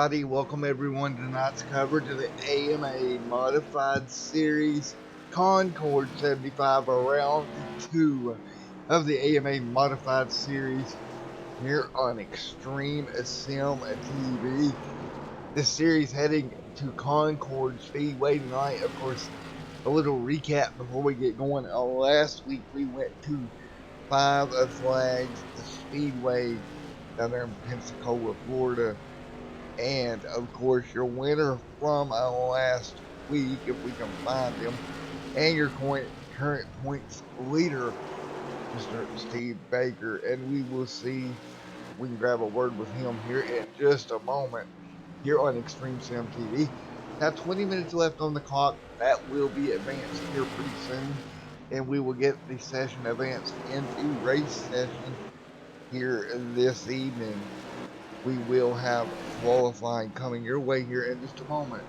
everybody. Welcome everyone to tonight's coverage of the AMA Modified Series Concord 75 Round 2 of the AMA Modified Series here on Extreme Sim TV. This series heading to Concord Speedway tonight. Of course, a little recap before we get going. Last week we went to Five Flags Speedway down there in Pensacola, Florida. And of course, your winner from last week, if we can find him, and your current points leader, Mr. Steve Baker. And we will see if we can grab a word with him here in just a moment here on Extreme Sim TV. Now, 20 minutes left on the clock. That will be advanced here pretty soon. And we will get the session advanced into race session here this evening. We will have qualifying coming your way here in just a moment.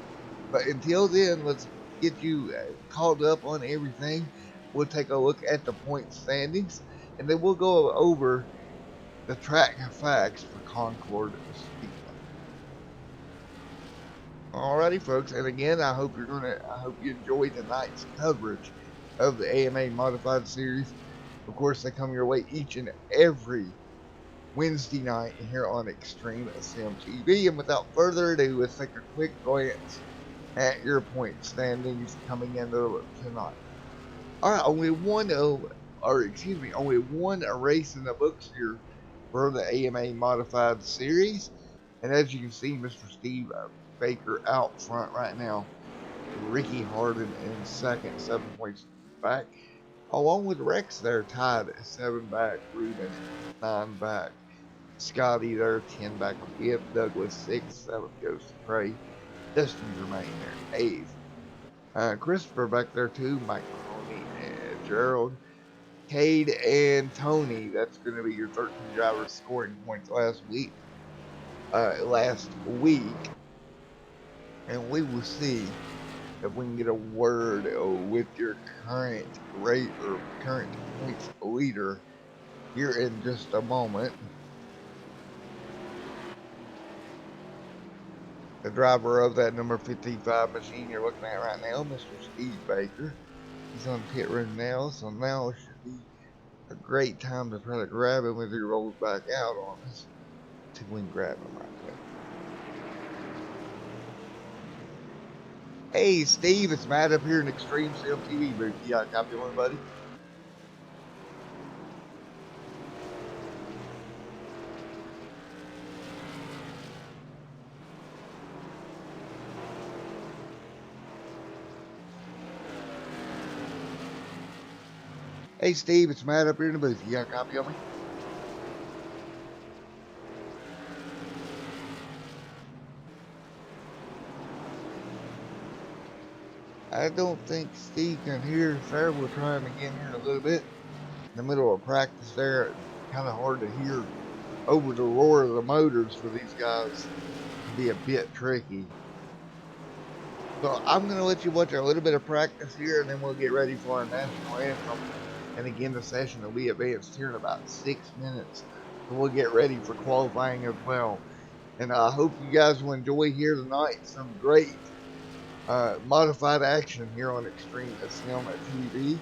But until then, let's get you caught up on everything. We'll take a look at the point standings, and then we'll go over the track facts for Concord Speedway. Alrighty, folks, and again, I hope you enjoy tonight's coverage of the AMA Modified Series. Of course, they come your way each and every Wednesday night here on Extreme Sim TV. And without further ado, let's take a quick glance at your point standings coming into tonight. Alright, only one race in the books here for the AMA Modified Series. And as you can see, Mr. Steve Baker out front right now. Ricky Harden in second, 7 points back. Along with Rex there, tied at 7 back. Ruben, 9 back. Scotty there, 10 back with Gibb. Douglas, 6. 7 goes to Trey. Dustin Germain there, 8th. Christopher back there too. Mike Mahoney and Gerald. Cade and Tony. That's going to be your 13 drivers scoring points last week. And we will see if we can get a word with your current rate or current points leader here in just a moment. The driver of that number 55 machine you're looking at right now, Mr. Steve Baker. He's on pit road now, so now should be a great time to try to grab him as he rolls back out on us. See if we can grab him right quick. Hey Steve, it's Matt up here in Extreme Sim TV booth. You got a copy of one, buddy? Hey Steve, it's Matt up here in the booth. You got a copy of me? I don't think Steve can hear, sir. We'll try him again here in a little bit. In the middle of practice there, it's kind of hard to hear over the roar of the motors for these guys. It can be a bit tricky. So I'm going to let you watch a little bit of practice here, and then we'll get ready for our national anthem. And again, the session will be advanced here in about 6 minutes. So we'll get ready for qualifying as well. And I hope you guys will enjoy here tonight some great modified action here on Extreme Sim TV.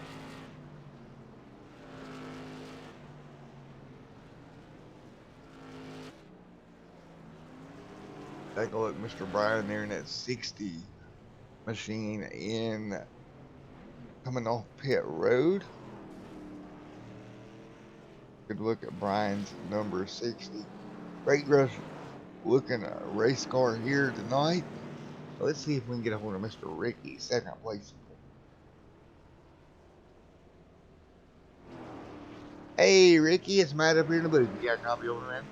Take a look, Mr. Brian there in that 60 machine in coming off pit road. Good look at Brian's number 60. Great rush looking race car here tonight. Let's see if we can get a hold of Mr. Ricky, second place. Hey Ricky, it's Matt up here in the booth. You got a copy over, man?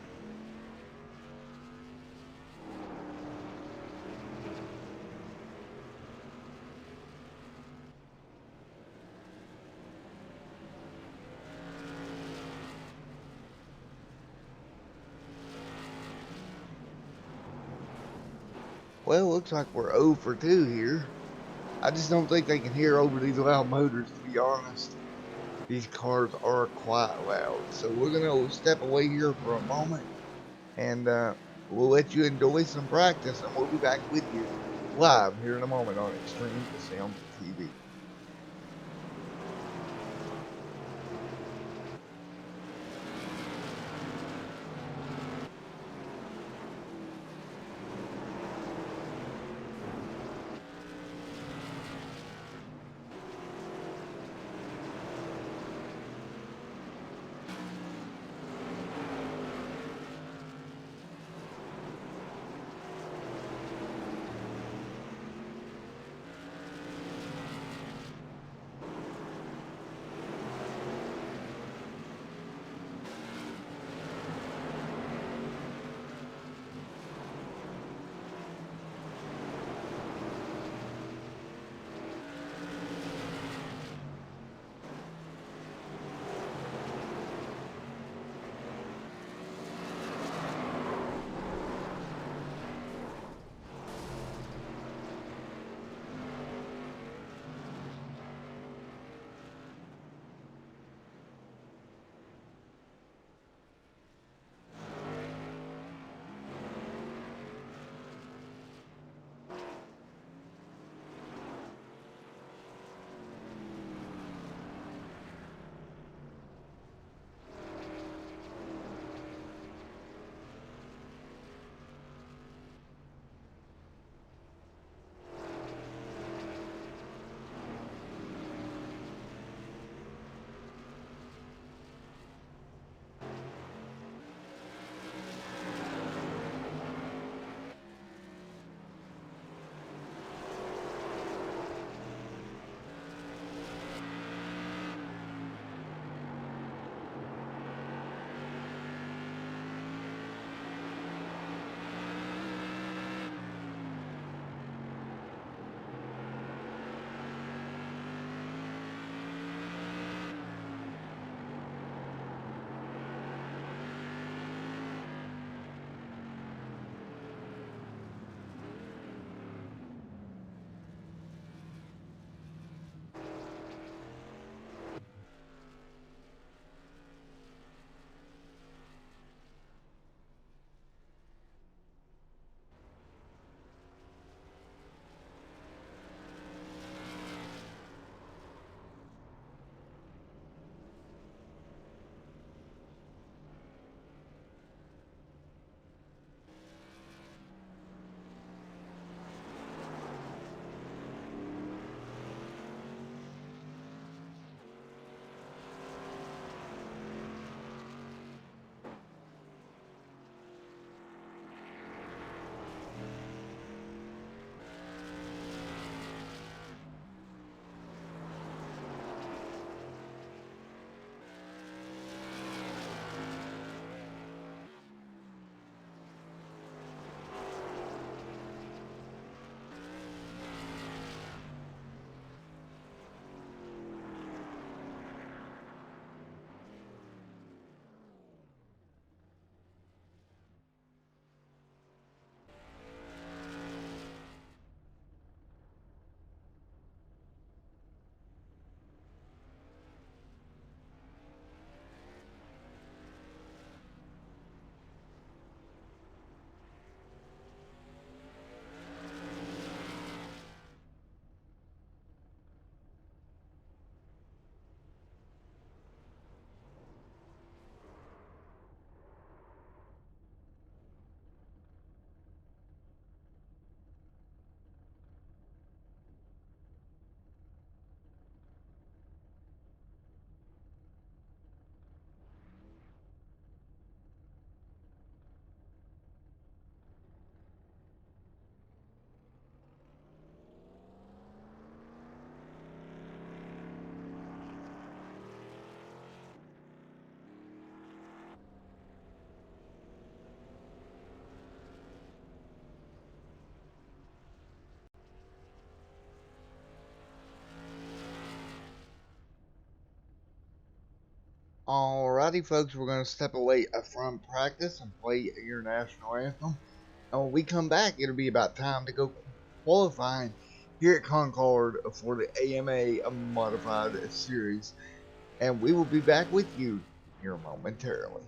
Well, looks like we're 0 for 2 here. I just don't think they can hear over these loud motors, to be honest. These cars are quite loud. So we're going to step away here for a moment and We'll let you enjoy some practice, and we'll be back with you live here in a moment on Extreme Sound TV. Alrighty, folks, we're going to step away from practice and play your national anthem. And when we come back, it'll be about time to go qualifying here at Concord for the AMA Modified Series. And we will be back with you here momentarily.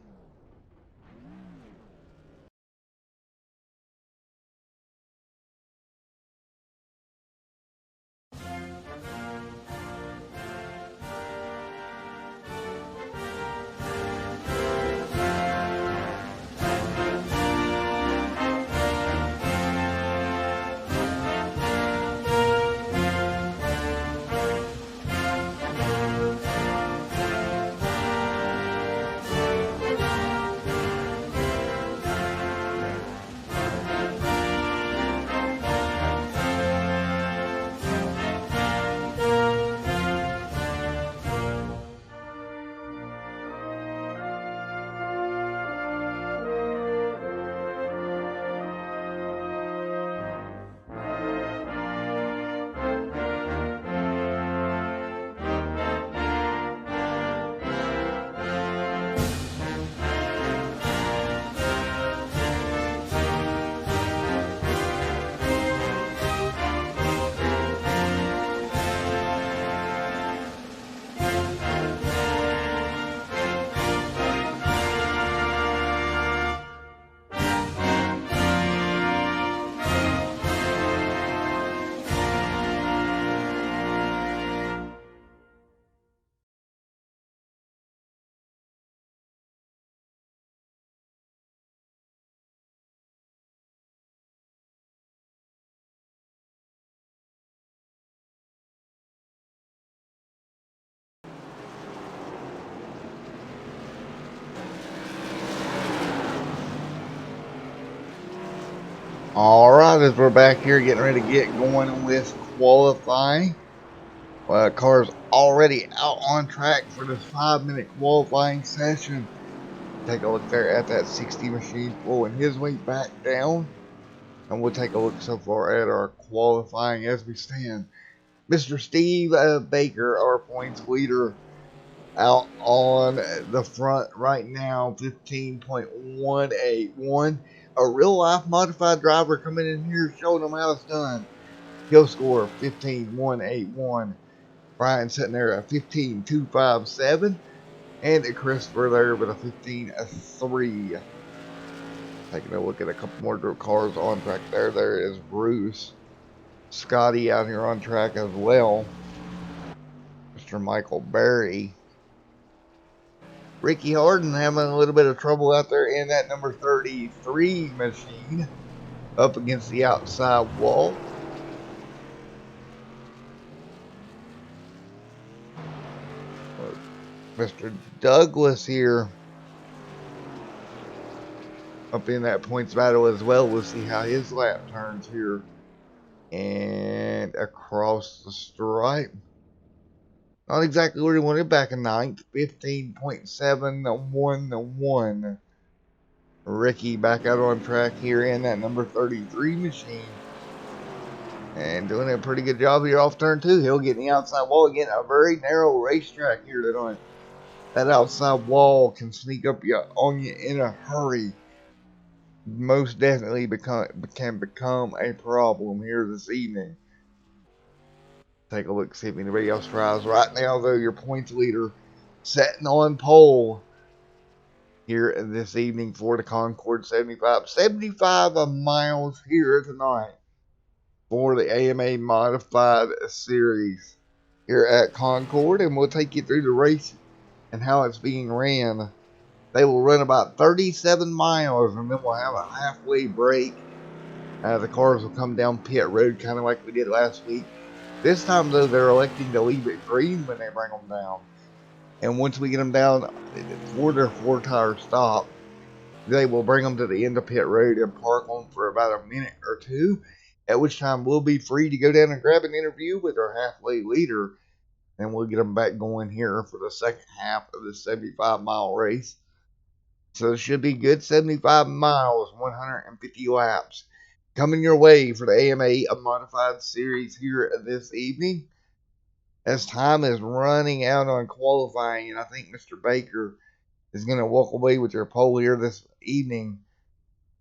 Alright, as we're back here getting ready to get going with qualifying. Cars already out on track for this 5-minute qualifying session. Take a look there at that 60 machine pulling his way back down. And we'll take a look so far at our qualifying as we stand. Mr. Steve Baker, our points leader, out on the front right now, 15.181. A real life modified driver coming in here showing them how it's done. He'll score 15.181. Brian sitting there at 15.257. And Christopher there with a 15.3. Taking a look at a couple more cars on track there. There is Bruce. Scotty out here on track as well. Mr. Michael Berry. Ricky Harden having a little bit of trouble out there in that number 33 machine up against the outside wall. Mr. Douglas here up in that points battle as well. We'll see how his lap turns here. And across the stripe. Not exactly where he wanted, back in ninth. 15.711. Ricky back out on track here in that number 33 machine. And doing a pretty good job here off turn 2. He'll get in the outside wall again. A very narrow racetrack here tonight. That outside wall can sneak up on you in a hurry. Most definitely can become a problem here this evening. Take a look, see if anybody else tries. Right now, though, your points leader sitting on pole here this evening for the Concord 75. 75 miles here tonight for the AMA Modified Series here at Concord. And we'll take you through the race and how it's being ran. They will run about 37 miles, and then we'll have a halfway break. The cars will come down pit road, kind of like we did last week. This time, though, they're electing to leave it green when they bring them down. And once we get them down for their 4-tire stop, they will bring them to the end of pit road and park them for about a minute or two, at which time we'll be free to go down and grab an interview with our halfway leader, and we'll get them back going here for the second half of the 75-mile race. So it should be good 75 miles, 150 laps coming your way for the AMA Modified Series here this evening. As time is running out on qualifying, and I think Mr. Baker is going to walk away with your pole here this evening.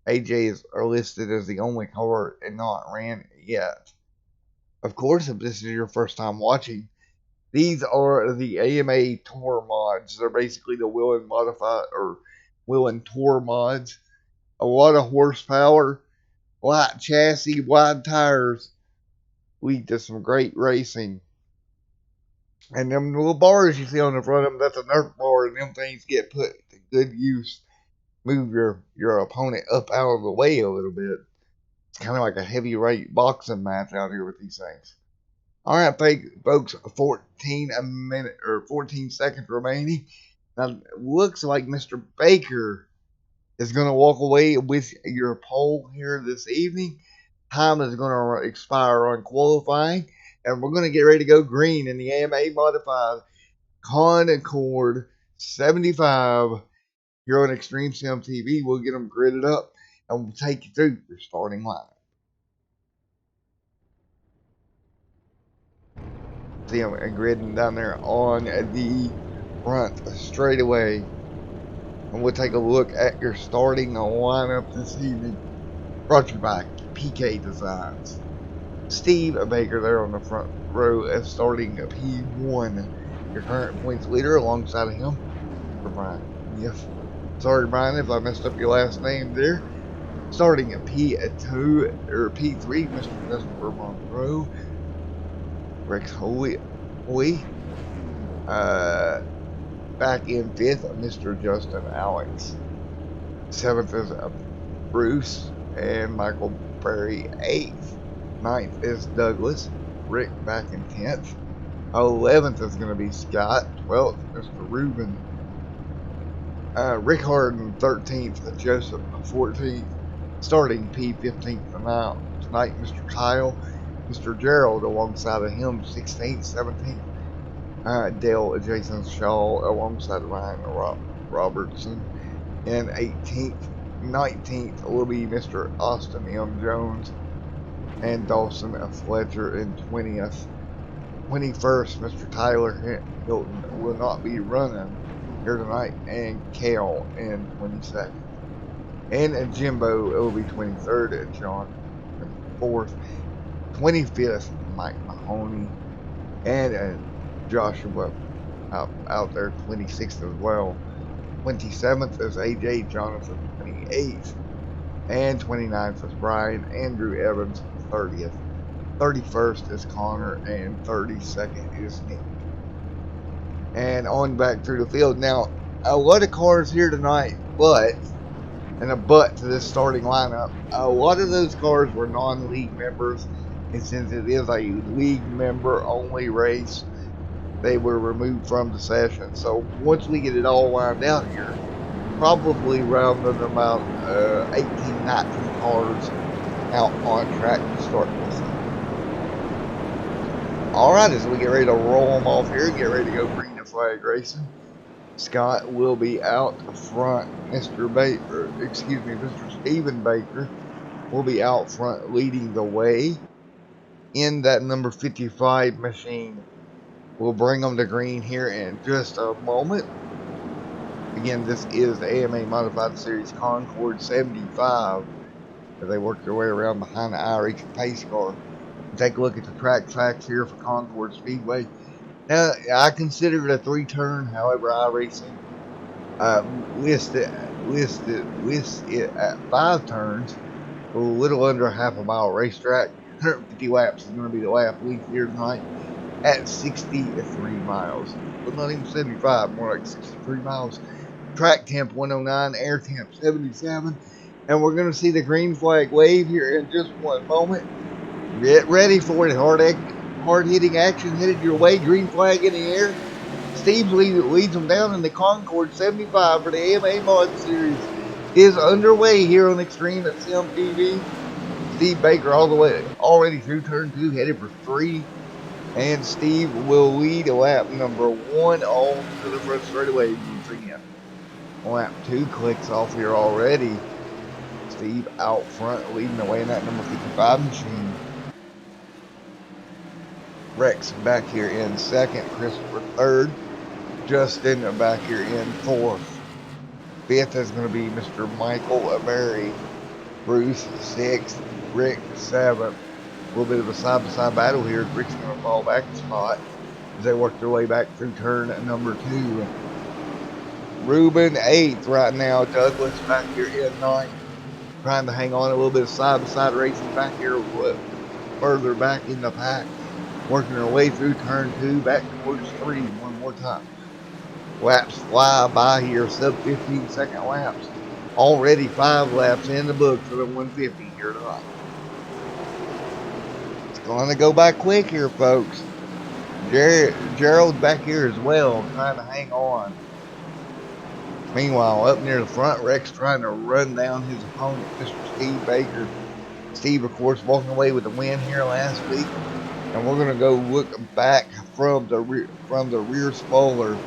AJs are listed as the only car and not ran yet. Of course, if this is your first time watching, these are the AMA Tour mods. They're basically the wheel and tour mods. A lot of horsepower, light chassis, wide tires, lead to some great racing. And them little bars you see on the front of them, that's a Nerf bar, and them things get put to good use. Move your opponent up out of the way a little bit. It's kind of like a heavyweight boxing match out here with these things. All right, folks, 14 seconds remaining. Now, it looks like Mr. Baker is going to walk away with your pole here this evening. Time is going to expire on qualifying, and we're going to get ready to go green in the AMA Modified Concord 75 here on Extreme Sim TV. We'll get them gridded up, and we'll take you through your starting line. See them gridding down there on the front straightaway. And we'll take a look at your starting lineup this evening. Brought to you by PK Designs. Steve Baker there on the front row as starting P1. Your current points leader alongside of him for Brian. Yes. Sorry, Brian, if I messed up your last name there. Starting at P2 or P3, Mr. Christopher Monroe. Rex Hoy. Back in 5th, Mr. Justin Alex. 7th is Bruce and Michael Berry. 8th. 9th is Douglas. Rick back in 10th. 11th is going to be Scott. 12th, Mr. Reuben. Rick Harden 13th. Joseph 14th. Starting P15 tonight, Mr. Kyle, Mr. Gerald alongside of him, 16th, 17th. Dale Jason Shaw alongside Ryan Robertson. And 18th, 19th will be Mr. Austin M. Jones and Dawson Fletcher in 20th. 21st, Mr. Tyler Hilton will not be running here tonight, and Qual in 22nd. And Jimbo, it will be 23rd, John 24th. 25th, Mike Mahoney, and Joshua out there 26th as well. 27th is AJ Jonathan, 28th, and 29th is Brian Andrew Evans, 30th. 31st is Connor, and 32nd is Nick. And on back through the field. Now, a lot of cars here tonight, and a but to this starting lineup, a lot of those cars were non-league members, and since it is a league member only race, they were removed from the session. So once we get it all lined out here, probably around about 18, 19 cars out on track to start this thing. Alright, as we get ready to roll them off here, get ready to go green the flag racing. Scott will be out front. Mr. Stephen Baker will be out front leading the way in that number 55 machine. We'll bring them to green here in just a moment. Again, this is the AMA Modified Series Concord 75 as they work their way around behind the iRacing pace car. Take a look at the track facts here for Concord Speedway. Now, I consider it a 3-turn, however, iRacing lists it at 5 turns, a little under half a mile racetrack. 150 laps is going to be the lap length here tonight at 63 miles. But not even 75, more like 63 miles. Track temp 109, air temp 77. And we're going to see the green flag wave here in just one moment. Get ready for it. Hard-hitting action headed your way. Green flag in the air. Steve leads them down in the Concord 75 for the AMA Mod Series is underway here on Extreme at Sim TV. Steve Baker all the way already through turn 2, headed for 3. And Steve will lead lap number 1 on to the front straightaway once again. Lap 2 clicks off here already. Steve out front leading the way in that number 55 machine. Rex back here in 2nd, Christopher 3rd. Justin back here in 4th. 5th is going to be Mr. Michael Berry. Bruce 6th. Rick 7th. A little bit of a side-by-side battle here. Rick's going to fall back a spot as they work their way back through turn number 2. Ruben 8th right now. Douglas back here in 9th. Trying to hang on a little bit of side-by-side racing back here further back in the pack. Working their way through turn 2 back towards 3 one more time. Laps fly by here, sub 15 second laps. Already 5 laps in the book for the 150 here tonight. It's going to go by quick here, folks. Gerald back here as well, trying to hang on. Meanwhile, up near the front, Rex trying to run down his opponent, Mr. Steve Baker. Steve, of course, walking away with the win here last week. And we're going to go look back from the rear spoiler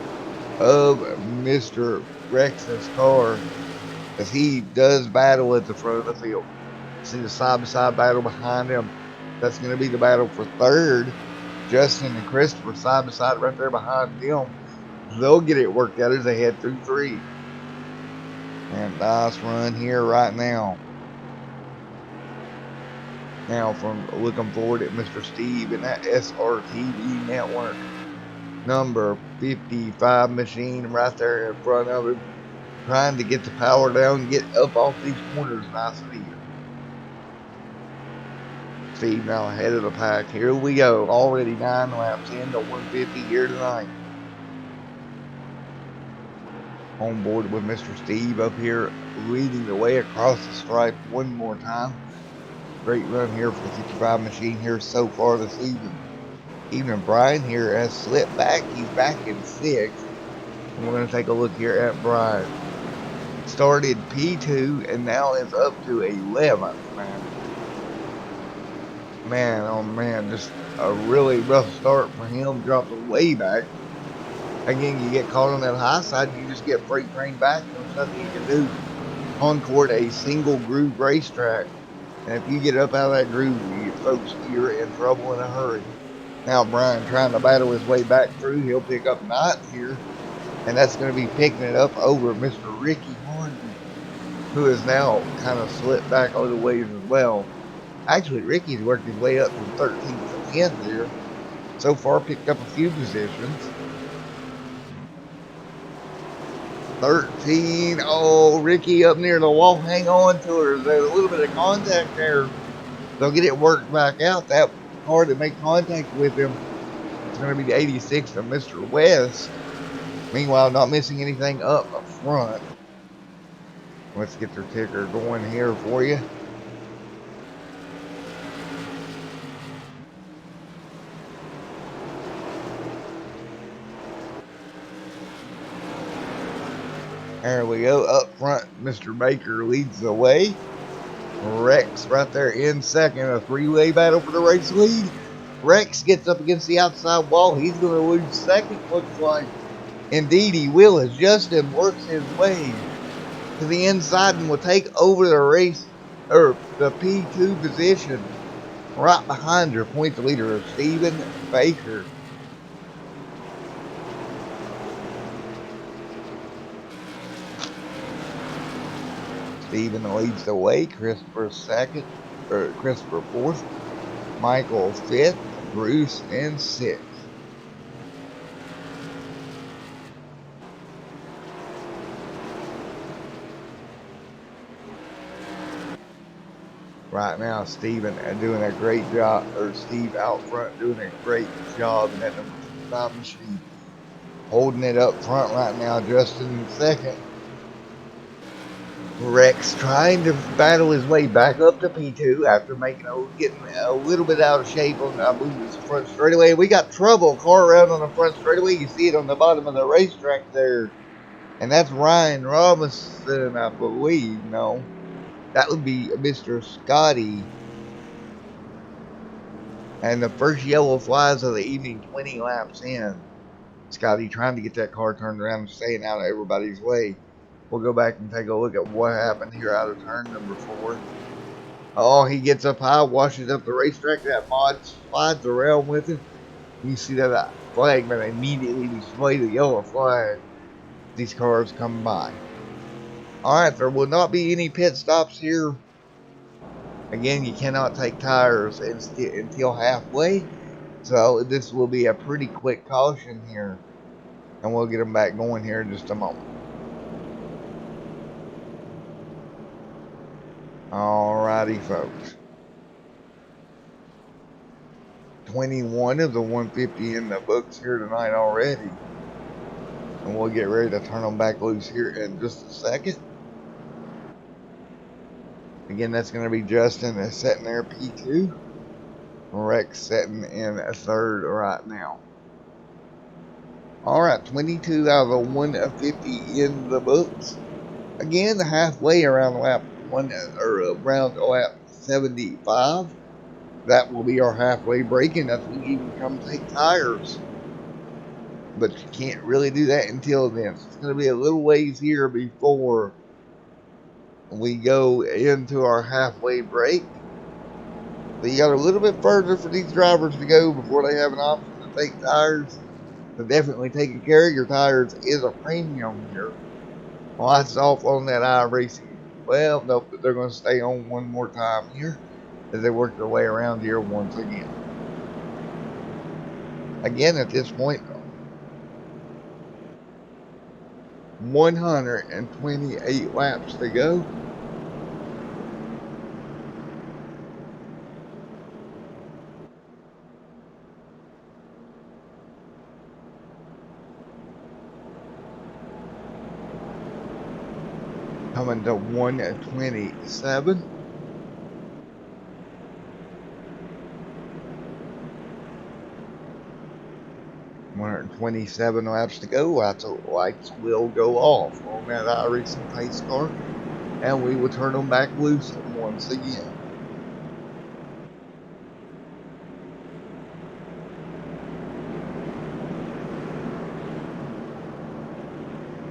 of Mr. Rex's car as he does battle at the front of the field. See the side-by-side battle behind him. That's going to be the battle for 3rd. Justin and Christopher side-by-side right there behind them. They'll get it worked out as they head through 3. And nice run here right now. Now from looking forward at Mr. Steve and that SRTV network. Number 55 machine right there in front of him. Trying to get the power down and get up off these corners nice and easy. Steve now ahead of the pack. Here we go. Already 9 laps into 150 here tonight. On board with Mr. Steve up here leading the way across the stripe one more time. Great run here for the 55 machine here so far this evening. Even Brian here has slipped back. He's back in 6th. And we're going to take a look here at Brian. started P2 and now is up to 11th, man. Man, oh man, just a really rough start for him. Dropped way back. Again, you get caught on that high side, you just get freight trained back. There's nothing you can do. Concord, a single groove racetrack. And if you get up out of that groove, folks, you're in trouble in a hurry. Now Brian trying to battle his way back through. He'll pick up 9th here. And that's going to be picking it up over Mr. Ricky Horton, who is now kind of slipped back a little ways as well. Actually, Ricky's worked his way up from 13th to 10th here. So far, picked up a few positions. 13. Oh, Ricky up near the wall. Hang on to her. There's a little bit of contact there. They'll get it worked back out. That car that made contact with him is going to be the 86 of Mr. West. Meanwhile, not missing anything up front. Let's get their ticker going here for you. There we go. Up front, Mr. Baker leads the way. Rex right there in second. A three-way battle for the race lead. Rex gets up against the outside wall. He's going to lose second, looks like. Indeed, he will as Justin works his way to the inside and will take over the race, or the P2 position. Right behind her, points leader of Stephen Baker. Stephen leads the way. Christopher second, or Christopher fourth. Michael fifth. Bruce in sixth. Right now, Stephen doing a great job, or Steve out front doing a great job in that number 5 machine. Holding it up front right now, Justin in second. Rex trying to battle his way back up to P2 after getting a little bit out of shape on, I believe, his front straightaway. We got trouble. Car around on the front straightaway. You see it on the bottom of the racetrack there. And that's Ryan Robinson, I believe. No, that would be Mr. Scotty. And the first yellow flies of the evening, 20 laps in. Scotty trying to get that car turned around and staying out of everybody's way. We'll go back and take a look at what happened here out of turn number 4. Oh, he gets up high, washes up the racetrack. That mod slides around with him. You see that flagman immediately display the yellow flag. These cars come by. Alright, there will not be any pit stops here. Again, you cannot take tires until halfway. So this will be a pretty quick caution here. And we'll get them back going here in just a moment. Alrighty, folks. 21 of the 150 in the books here tonight already. And we'll get ready to turn them back loose here in just a second. Again, that's going to be Justin sitting there, P2. Rex sitting in a third right now. Alright, 22 out of the 150 in the books. Again, halfway around lap around lap 75. That will be our halfway break, and that's when you can come take tires. But you can't really do that until then. So it's going to be a little ways here before we go into our halfway break. So you got a little bit further for these drivers to go before they have an option to take tires. So definitely taking care of your tires is a premium here. Lights off on that iRacing. Well, nope, they're going to stay on one more time here as they work their way around here once again. Again, at this point, 128 laps to go. Coming to 127. 27 laps to go. Lights will go off on that iRacing pace car, and we will turn them back loose once again.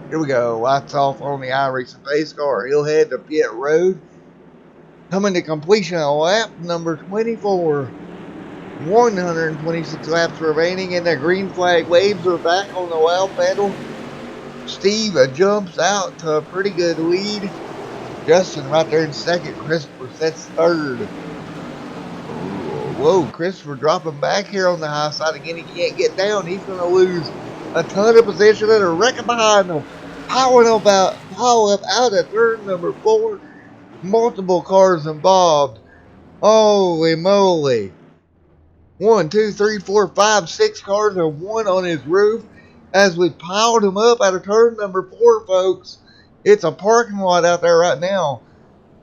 Here we go. Lights off on the iRacing pace car. He'll head to pit road. Coming to completion of lap number 24. 126 laps remaining, and the green flag waves are back on the wow pedal. Steve jumps out to a pretty good lead. Justin right there in second. Christopher sets third. Whoa, Christopher dropping back here on the high side again. He can't get down. He's going to lose a ton of position and a wrecking behind him. Pile up out of turn number 4. Multiple cars involved. Holy moly. 1, 2, 3, 4, 5, 6 cars and one on his roof as we piled him up out of turn number 4, folks. It's a parking lot out there right now.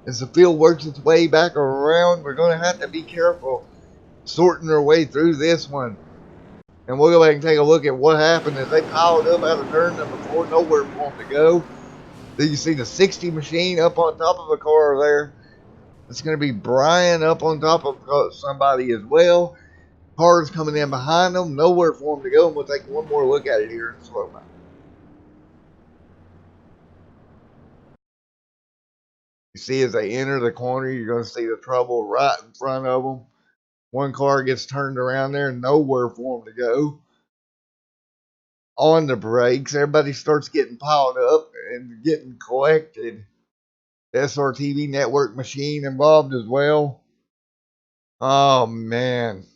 As the field works its way back around, we're going to have to be careful sorting our way through this one. And we'll go back and take a look at what happened as they piled up out of turn number 4, nowhere for them to go. Then you see the 60 machine up on top of a car there. It's going to be Brian up on top of somebody as well. Cars coming in behind them, nowhere for them to go. And we'll take one more look at it here in slow mo. You see as they enter the corner, you're going to see the trouble right in front of them. One car gets turned around there, nowhere for them to go. On the brakes, everybody starts getting piled up and getting collected. SRTV network machine involved as well. Oh man,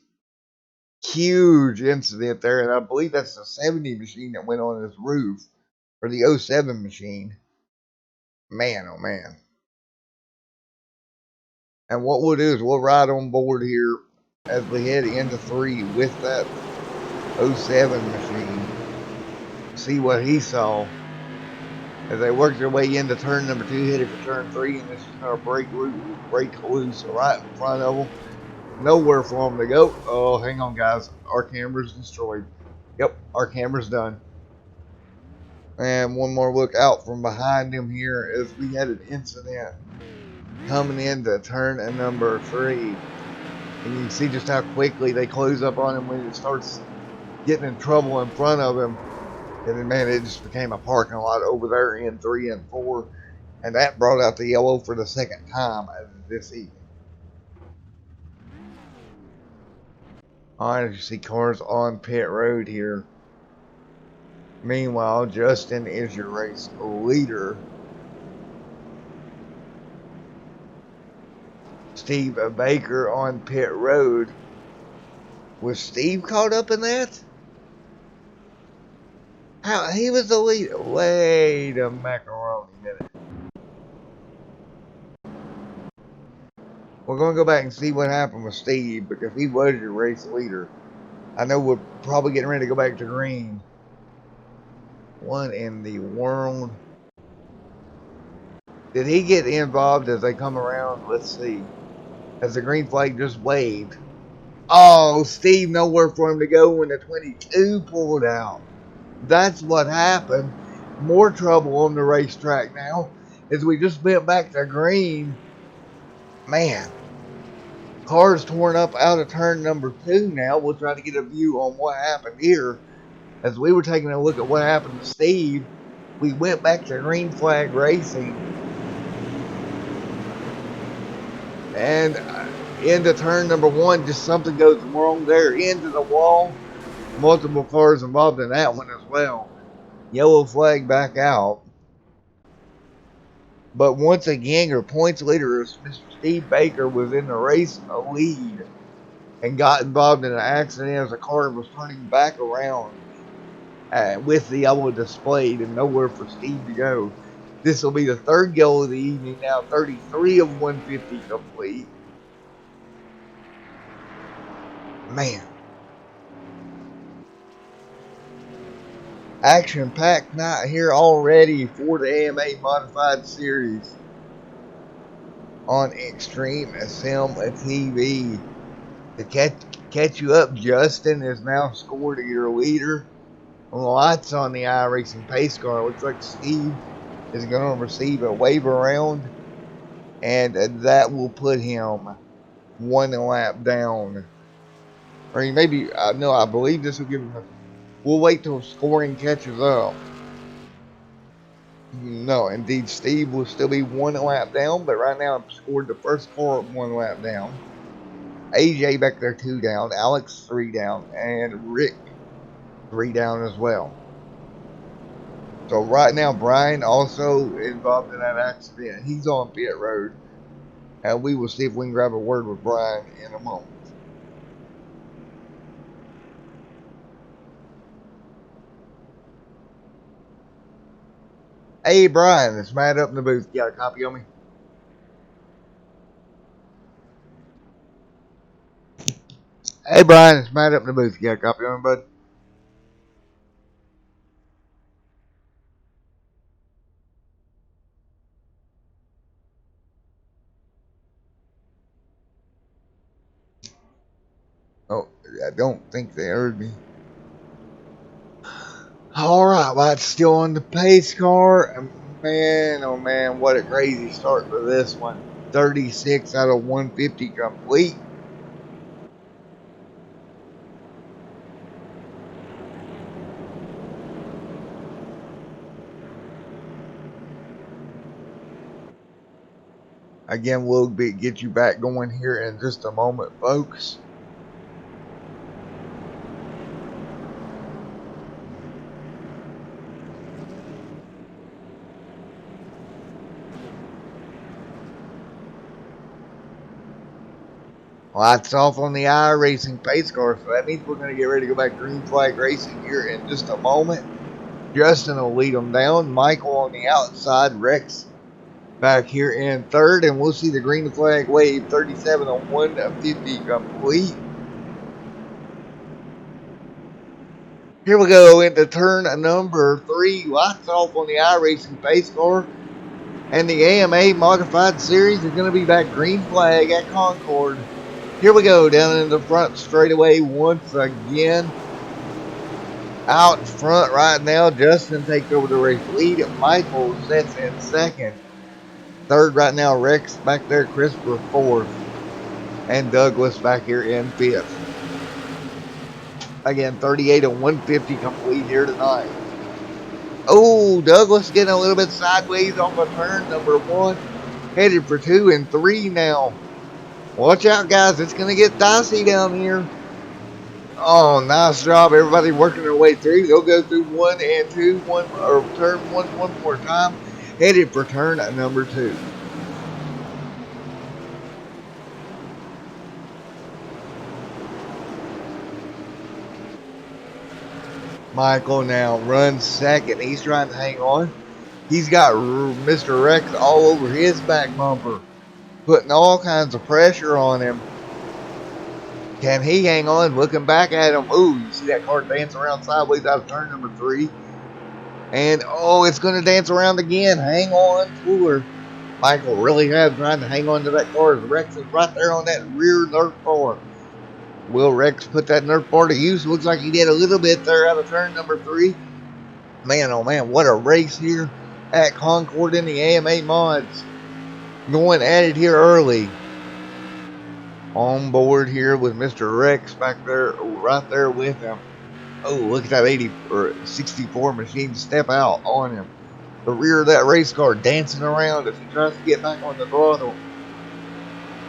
huge incident there, and I believe that's the 70 machine that went on his roof, or the 07 machine. Man, oh man. And what we'll do is we'll ride on board here as we head into 3 with that 07 machine. See what he saw as they work their way into turn number 2, headed for turn 3, and this is going to break loose right in front of them. Nowhere for them to go. Oh, hang on, guys. Our camera's destroyed. Yep, our camera's done. And one more look out from behind him here as we had an incident coming into turn number 3. And you can see just how quickly they close up on him when it starts getting in trouble in front of him. And then, man, it just became a parking lot over there in 3 and 4. And that brought out the yellow for the second time this evening. All right, as you see cars on pit road here. Meanwhile, Justin is your race leader. Steve Baker on pit road. Was Steve caught up in that? How he was the leader? Wait a macaroni minute. We're going to go back and see what happened with Steve because he was your race leader. I know we're probably getting ready to go back to green. What in the world? Did he get involved as they come around? Let's see. As the green flag just waved. Oh, Steve, nowhere for him to go when the 22 pulled out. That's what happened. More trouble on the racetrack now as we just went back to green. Man, cars torn up out of turn number 2 now. We'll try to get a view on what happened here. As we were taking a look at what happened to Steve, we went back to green flag racing. And into turn number 1, just something goes wrong there. Into the wall. Multiple cars involved in that one as well. Yellow flag back out. But once again, your points leader, Mr. Steve Baker, was in the race lead and got involved in an accident as the car was turning back around with the yellow displayed and nowhere for Steve to go. This will be the 3rd goal of the evening now, 33 of 150 complete. Man. Action-packed night here already for the AMA Modified Series on Extreme Sim TV. To catch you up, Justin is now scored your leader. Lights on the iRacing pace car. Looks like Steve is going to receive a wave around, and that will put him 1 lap down. Or he maybe, no, I believe this will give him we'll wait till scoring catches up. No, indeed, Steve will still be 1 lap down, but right now I've scored the first car 1 lap down. AJ back there 2 down, Alex 3 down, and Rick 3 down as well. So right now, Brian also involved in that accident. He's on pit road, and we will see if we can grab a word with Brian in a moment. Hey, Brian, it's Matt up in the booth. You got a copy of me? Hey, Brian, it's Matt up in the booth. You got a copy of me, bud? Oh, I don't think they heard me. All right, well, it's still on the pace car. Man, oh man, what a crazy start for this one. 36 out of 150 complete. Again, we'll get you back going here in just a moment, folks. Lights off on the iRacing pace car, so that means we're going to get ready to go back green flag racing here in just a moment. Justin will lead them down. Michael on the outside. Rex back here in third, and we'll see the green flag wave. 37 on 150 complete. Here we go into turn number 3. Lights off on the iRacing pace car. And the AMA Modified Series is going to be back green flag at Concord. Here we go, down in the front straightaway once again. Out front right now, Justin takes over the race lead. Michael sets in second. Third right now, Rex back there, Christopher fourth. And Douglas back here in fifth. Again, 38 and 150 complete here tonight. Oh, Douglas getting a little bit sideways off of turn number 1. Headed for 2 and 3 now. Watch out, guys. It's going to get dicey down here. Oh, nice job. Everybody working their way through. They'll go through 1 and 2, or turn 1 one more time. Headed for turn number 2. Michael now runs second. He's trying to hang on. He's got Mr. Rex all over his back bumper, putting all kinds of pressure on him. Can he hang on? Looking back at him. Ooh, you see that car dance around sideways out of turn number 3. And, oh, it's going to dance around again. Hang on, cooler. Michael really has trying to hang on to that car. Rex is right there on that rear Nerf bar. Will Rex put that Nerf bar to use? Looks like he did a little bit there out of turn number 3. Man, oh man, what a race here at Concord in the AMA mods. Going at it here early. On board here with Mr. Rex back there, right there with him. Oh, look at that 80 or 64 machine step out on him. The rear of that race car dancing around as he tries to get back on the throttle.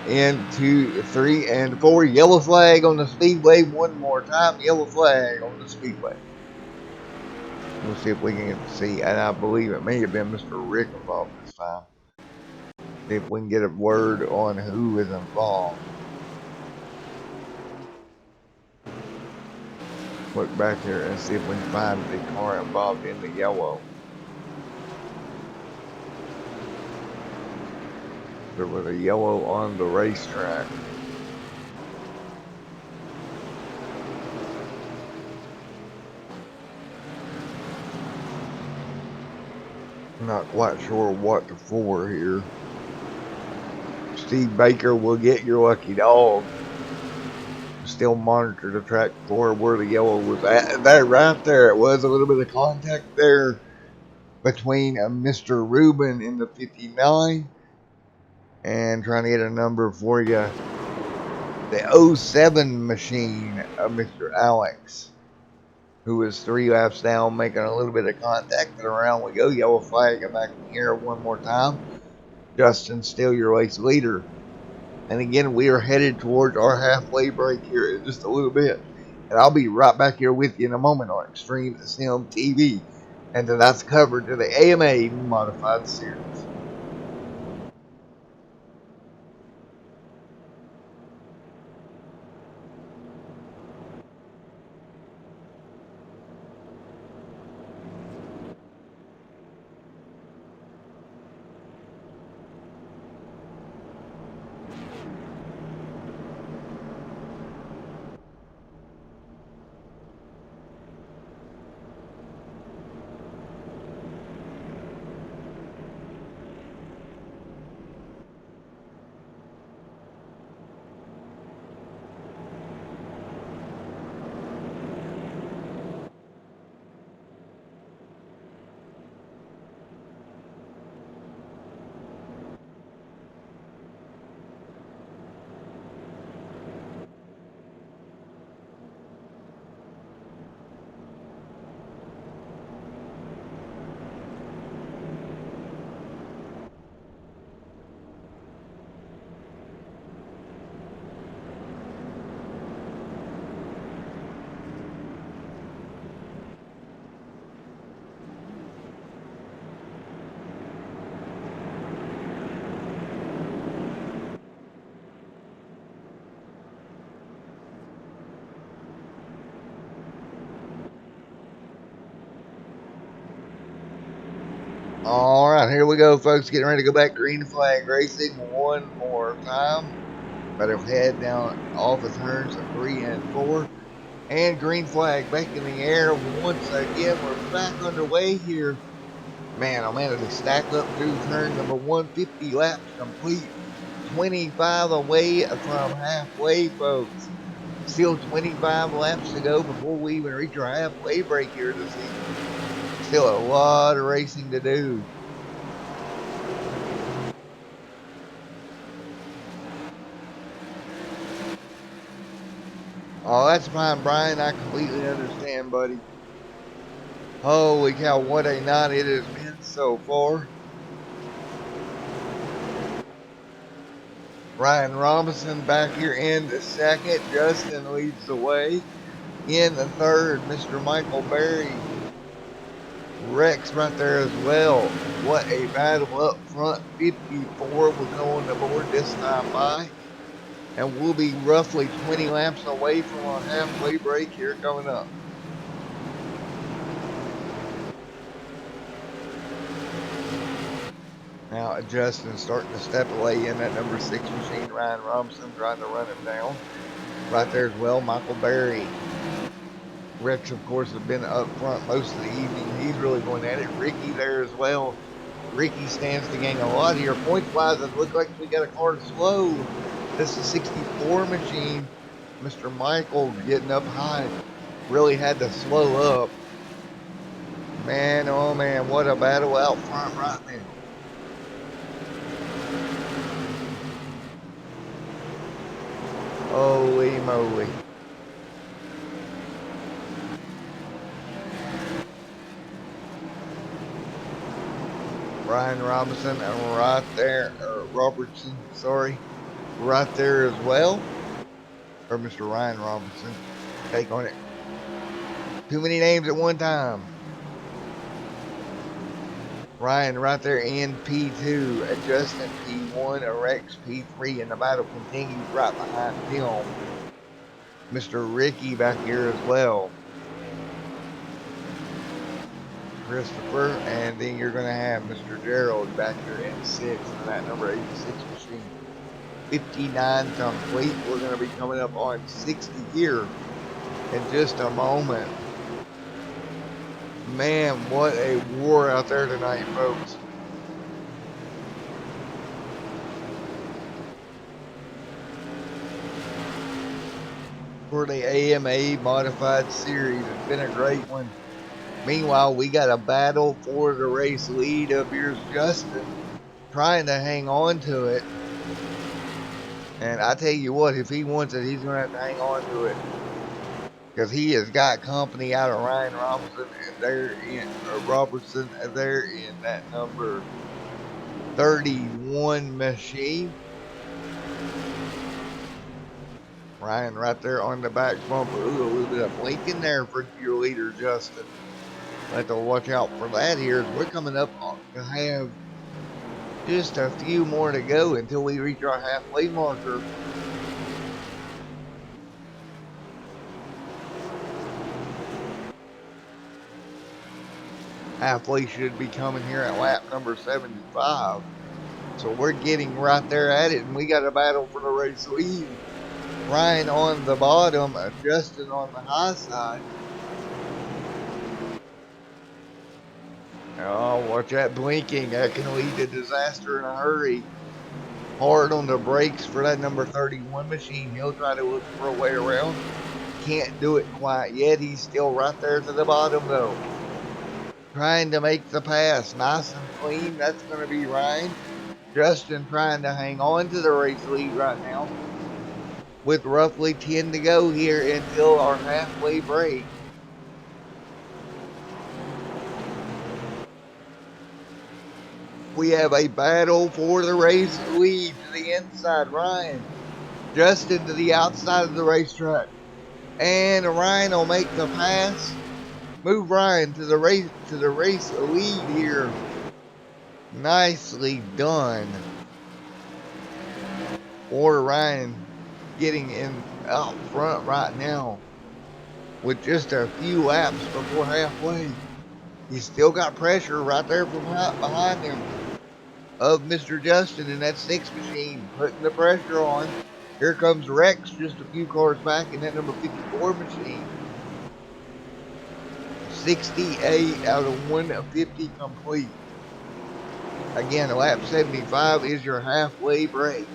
In 2, 3, and 4. Yellow flag on the Speedway. One more time. Yellow flag on the Speedway. We'll see if we can see, and I believe it may have been Mr. Rick involved this time. See if we can get a word on who is involved. Look back here and see if we can find the car involved in the yellow. There was a yellow on the racetrack. Not quite sure what to for here. Steve Baker will get your lucky dog. Still monitor the track for where the yellow was at. That right there, it was a little bit of contact there between Mr. Rubin in the 59 and trying to get a number for you. The '07 machine of Mr. Alex, who was 3 laps down, making a little bit of contact, and around we go. Yellow flag back in here one more time. Justin still your race leader. And again, we are headed towards our halfway break here in just a little bit. And I'll be right back here with you in a moment on Extreme Sim TV. And tonight's coverage of the AMA Modified Series. All right, here we go, folks. Getting ready to go back green flag racing one more time. Better head down off the turns of 3 and 4. And green flag back in the air once again. We're back underway here. Man, oh man, as they stack up through turn number 150 laps complete. 25 away from halfway, folks. Still 25 laps to go before we even reach our halfway break here this evening. Still a lot of racing to do. Oh, that's fine, Brian. I completely understand, buddy. Holy cow, what a night it has been so far. Ryan Robinson back here in the second. Justin leads the way. In the third, Mr. Michael Berry. Rex right there as well. What a battle up front. 54 will go on the board this time by. And we'll be roughly 20 laps away from our halfway break here coming up. Now Justin starting to step away in that number 6 machine. Ryan Robinson trying to run him down. Right there as well, Michael Berry. Rex, of course, has been up front most of the evening. He's really going at it. Ricky there as well. Ricky stands to gain a lot here. Points-wise, it looks like we got a car slow. This is 64 machine. Mr. Michael getting up high. Really had to slow up. Man, oh man, what a battle out front right now. Holy moly. Ryan Robinson and right there, or Robertson, sorry, right there as well. Or Mr. Ryan Robinson. Take on it. Too many names at one time. Ryan right there in P2, Justin P1, Rex P3, and the battle continues right behind him. Mr. Ricky back here as well. Christopher, and then you're going to have Mr. Gerald back here in 6 in that number 86 machine. 59 complete. We're going to be coming up on 60 here in just a moment. Man, what a war out there tonight, folks. for the AMA Modified Series. It's been a great one. Meanwhile, we got a battle for the race lead. Up here's Justin trying to hang on to it. And I tell you what, if he wants it, he's going to have to hang on to it. Because he has got company out of Ryan Robertson, and they're in that number 31 machine. Ryan right there on the back bumper. Ooh, a little bit of blinking there for your leader, Justin. Have to watch out for that here. We're coming up to have just a few more to go until we reach our halfway marker. Halfway should be coming here at lap number 75. So we're getting right there at it, and we got a battle for the race lead. Ryan on the bottom, Justin on the high side. Oh, watch that blinking. That can lead to disaster in a hurry. Hard on the brakes for that number 31 machine. He'll try to look for a way around. Can't do it quite yet. He's still right there to the bottom, though. Trying to make the pass. Nice and clean. That's going to be Ryan. Justin trying to hang on to the race lead right now. With roughly 10 to go here until our halfway break. We have a battle for the race lead to the inside. Ryan, Justin to the outside of the racetrack. And Ryan will make the pass. Move Ryan to the race lead here. Nicely done. Or Ryan getting in out front right now with just a few laps before halfway. He's still got pressure right there from right behind him of Mr. Justin in that 6 machine, putting the pressure on. Here comes Rex just a few cars back in that number 54 machine. 68 out of 150 complete. Again, lap 75 is your halfway break.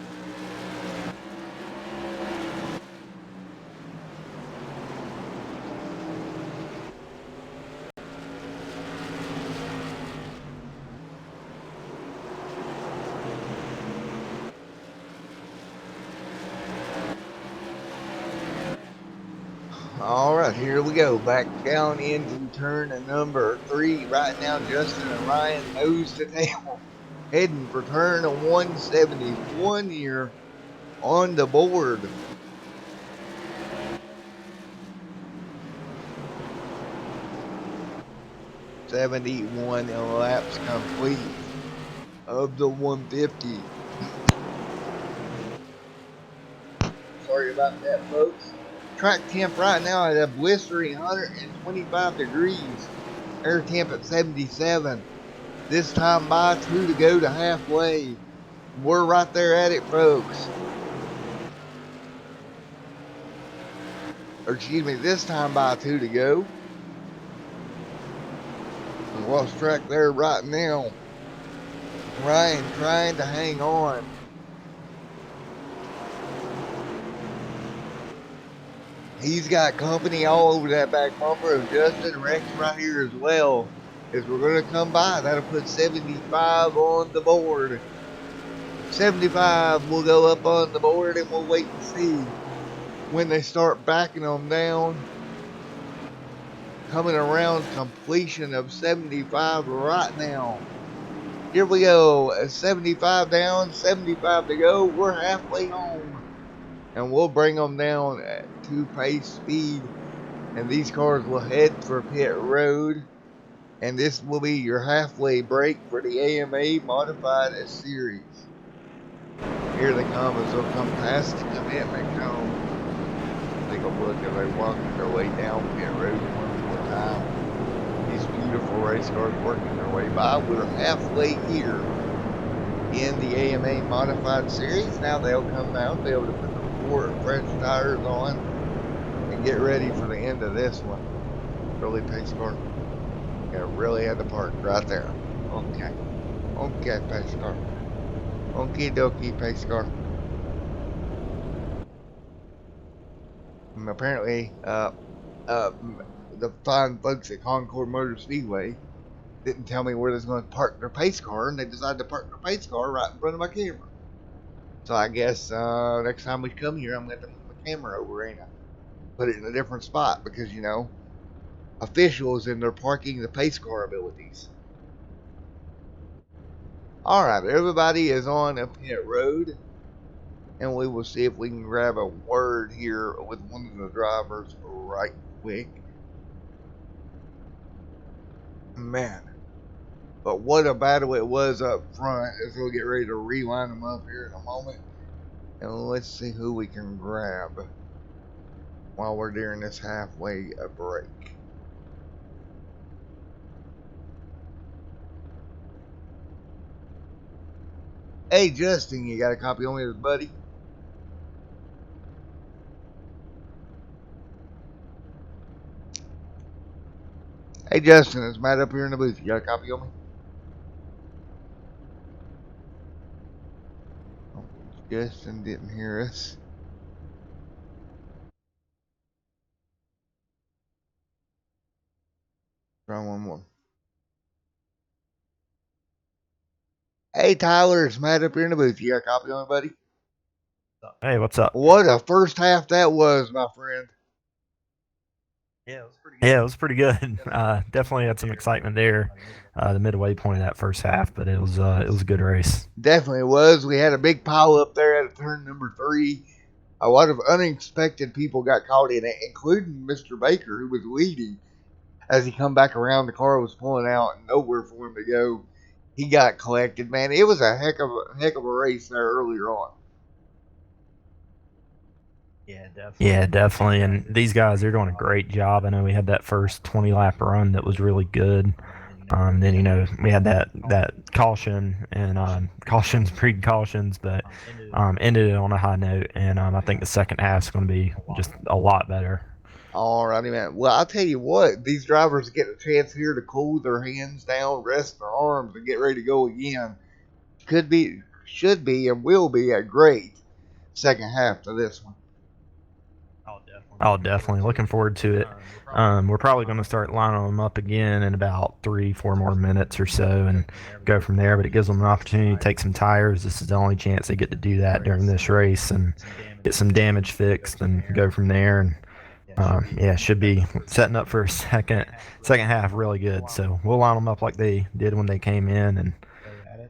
All right, here we go. Back down into turn number 3. Right now, Justin and Ryan nose to tail. Heading for turn 171 here on the board. .71 laps complete of the 150. Sorry about that, folks. Track temp right now at a blistering 125 degrees. Air temp at 77. This time by 2 to go to halfway. We're right there at it, folks. Or excuse me, this time by 2 to go. We lost track there right now. Ryan trying to hang on. He's got company all over that back bumper of Justin Rex right here as well. As we're going to come by, that'll put 75 on the board. 75 will go up on the board, and we'll wait and see when they start backing them down. Coming around completion of 75 right now. Here we go. 75 down, 75 to go. We're halfway home. And we'll bring them down at 2 pace speed. And these cars will head for pit road. And this will be your halfway break for the AMA Modified Series. Here they come as they'll come past the commitment cone. Take a look as they walk their way down pit road one more time. These beautiful race cars working their way by. We're halfway here in the AMA Modified Series. Now they'll come out, be able to put the 4 fresh tires on and get ready for the end of this one. Really pace car. Really had to park right there. Okay. Okay, pace car. Okie dokie, pace car. Apparently, the fine folks at Concord Motor Speedway didn't tell me where they was going to park their pace car, and they decided to park their pace car right in front of my camera. So I guess next time we come here, I'm going to have to move my camera over, ain't I? Put it in a different spot because, you know, officials and their parking the pace car abilities. Alright, everybody is on a pit road, and we will see if we can grab a word here with one of the drivers right quick. Man, but what a battle it was up front as we'll get ready to rewind them up here in a moment. And let's see who we can grab while we're during this halfway break. Hey Justin, you got a copy on me, buddy? Hey Justin, it's Matt up here in the booth. You got a copy on me? Oh, Justin didn't hear us. Try one more. Hey Tyler, it's Matt up here in the booth. You got a copy on me, buddy? Hey, what's up? What a first half that was, my friend. Yeah, it was pretty good. Definitely had some excitement there, the midway point of that first half, but it was a good race. Definitely was. We had a big pile up there at turn number 3. A lot of unexpected people got caught in it, including Mr. Baker, who was leading. As he come back around, the car was pulling out and nowhere for him to go. He got collected, man. It was a heck of a race there earlier on. Yeah, definitely. And these guys, they're doing a great job. I know we had that first 20 lap run that was really good. Then we had that caution and cautions, precautions, but ended it on a high note. And I think the second half is going to be just a lot better. Alrighty, man. Well, I'll tell you what, these drivers get a chance here to cool their hands down, rest their arms, and get ready to go again. Should be, and will be a great second half to this one. Oh, definitely. Looking forward to it. We're probably going to start lining them up again in about 3-4 more minutes or so and go from there. But it gives them an opportunity to take some tires. This is the only chance they get to do that during this race and get some damage fixed and go from there. And yeah, should be setting up for a second half really good. So we'll line them up like they did when they came in and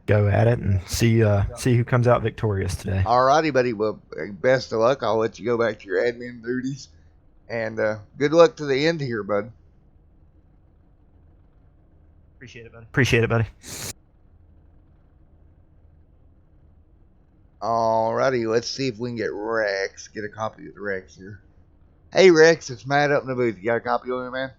go at it and see who comes out victorious today. Alrighty, buddy. Well, best of luck. I'll let you go back to your admin duties. And good luck to the end here, bud. Appreciate it, buddy. Alrighty, let's see if we can get Rex. Get a copy of the Rex here. Hey, Rex, it's Matt up in the booth. You got a copy of me, man?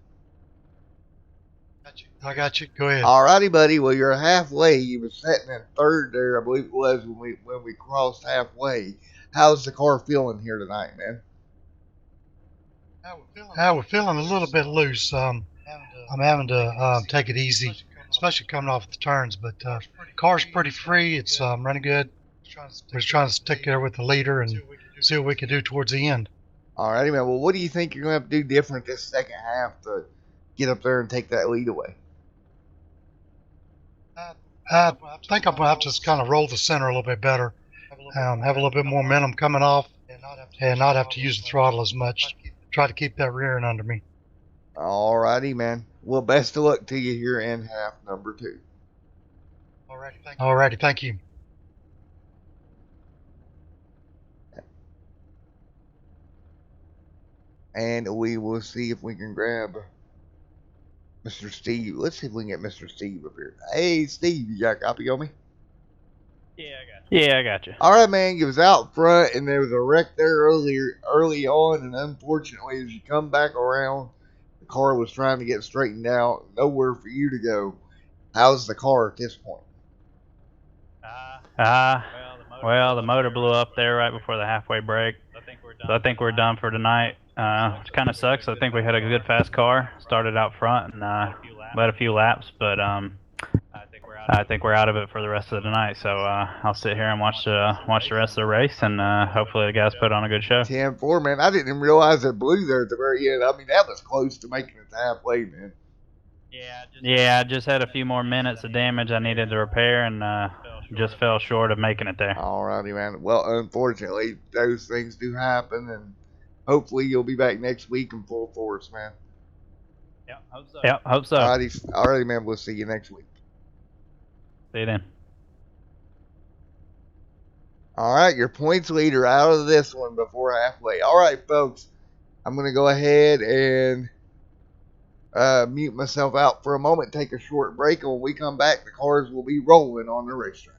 I got you. Go ahead. Alrighty, buddy. Well, you're halfway. You were sitting in third there, I believe it was, when we crossed halfway. How's the car feeling here tonight, man? We're feeling a little bit loose. I'm having to take it easy, especially coming off the turns. But car's pretty free. It's running good. We're just trying to stick there with the leader and see what we can do towards the end. Alrighty, man. Well, what do you think you're going to have to do different this second half to get up there and take that lead away? I think I'm going to have to just kind of roll the center a little bit better, have a little bit more momentum coming off, and not have to use the throttle as much. Try to keep that rear end under me. Alrighty, man. Well, best of luck to you here in half number 2. Alrighty, thank you. And we will see if we can grab Mr. Steve. Let's see if we can get Mr. Steve up here. Hey, Steve, you got a copy of me? Yeah, I got you. All right, man. He was out front, and there was a wreck there early on, and unfortunately, as you come back around, the car was trying to get straightened out. Nowhere for you to go. How's the car at this point? Well, the motor blew up there right before the halfway break. So I think we're done for tonight. Which kind of sucks. I think we had a good fast car. Started out front and led a few laps, but I think we're out of it for the rest of the night. So I'll sit here and watch the rest of the race, and hopefully the guys put on a good show. 10-4, man. I didn't even realize it blew there at the very end. I mean, that was close to making it to halfway, man. Yeah, I just had a few more minutes of damage I needed to repair, and just fell short of making it there. Alrighty, man. Well, unfortunately, those things do happen, and hopefully you'll be back next week in full force, man. Yeah, hope so. Alrighty, man. We'll see you next week. See you then. All right, your points leader out of this one before halfway. All right, folks. I'm going to go ahead and mute myself out for a moment, take a short break, and when we come back, the cars will be rolling on the racetrack.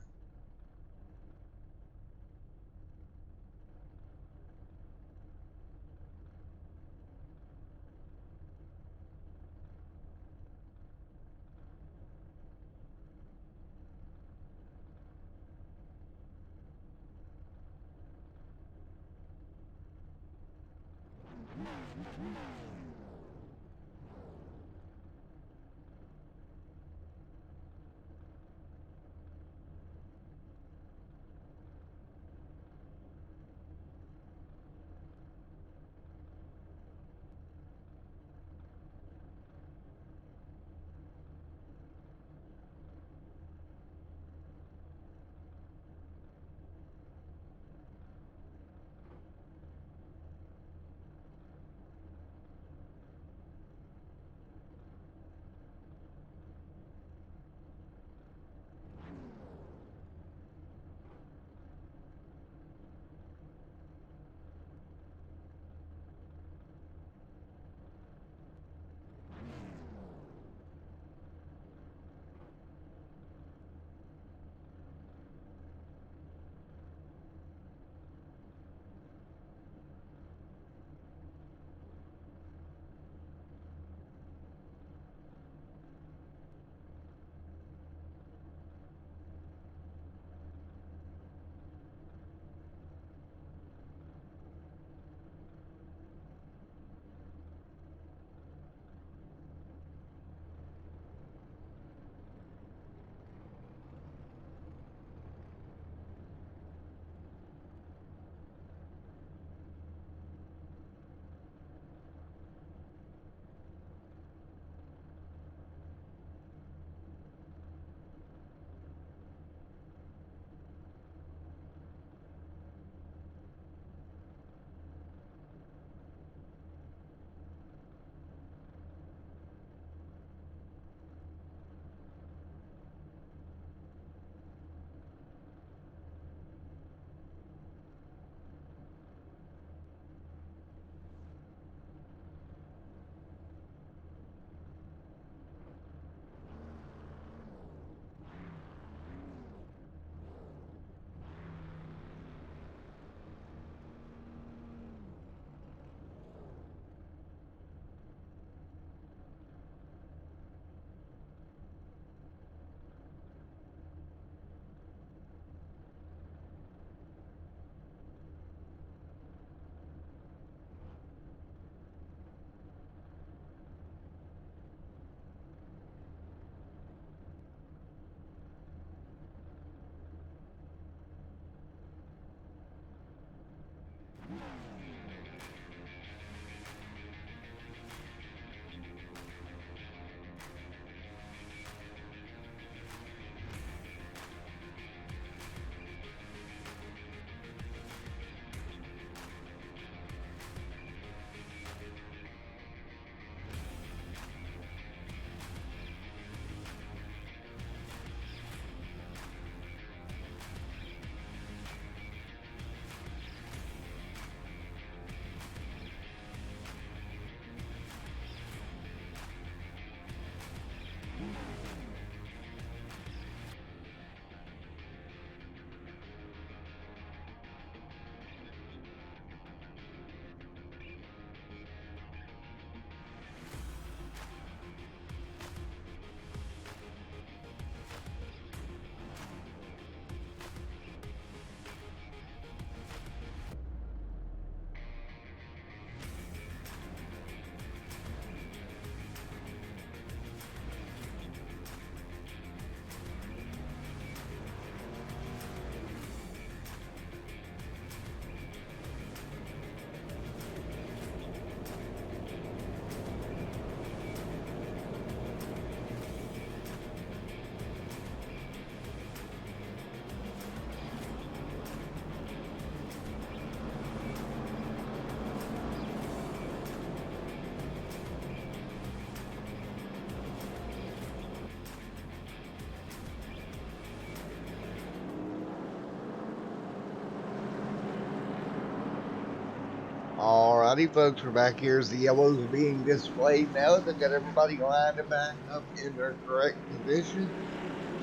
Alrighty, folks, we're back here as the yellows are being displayed now. They've got everybody lined back up in their correct position.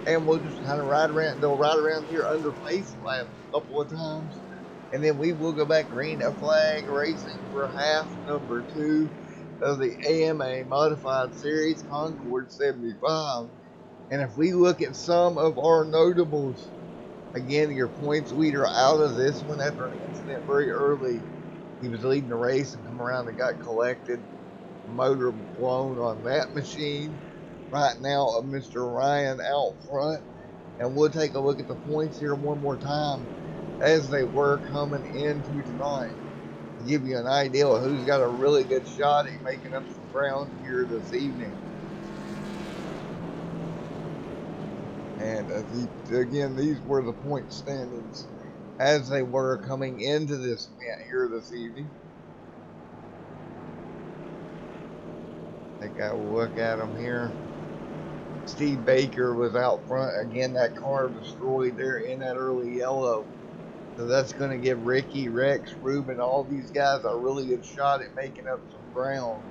And we'll just kind of ride around, they'll ride around here under pace laps a couple of times. And then we will go back green flag racing for half number 2 of the AMA Modified Series Concord 75. And if we look at some of our notables, again, your points leader out of this one after an incident very early. He was leading the race and come around and got collected. Motor blown on that machine. Right now, Mr. Ryan out front. And we'll take a look at the points here one more time as they were coming into tonight to give you an idea of who's got a really good shot at making up some ground here this evening. And again, these were the point standings as they were coming into this event here this evening. Take a look at them here. Steve Baker was out front. Again, that car destroyed there in that early yellow. So that's going to give Ricky, Rex, Ruben, all these guys a really good shot at making up some ground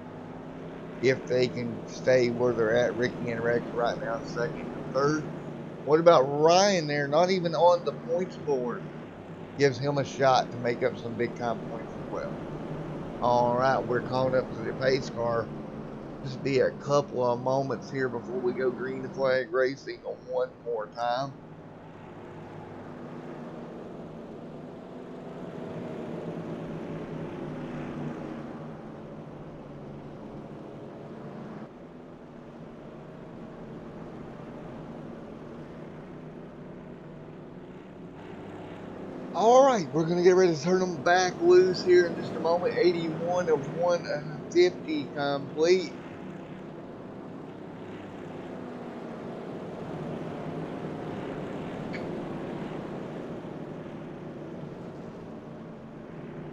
if they can stay where they're at. Ricky and Rex right now, second and third. What about Ryan there? Not even on the points board. Gives him a shot to make up some big time points as well. All right, we're calling up to the pace car. Just be a couple of moments here before we go green flag racing one more time. All right, we're going to get ready to turn them back loose here in just a moment. 81 of 150 complete.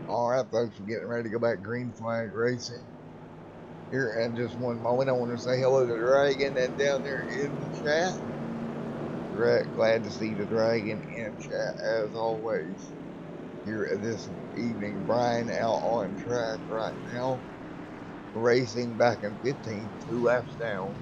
All right, folks, we're getting ready to go back green flag racing. Here in just one moment, I want to say hello to Dragon and down there in the chat. Glad to see the Dragon in chat as always. Here this evening, Brian out on track right now, racing back in 15th, 2 laps down.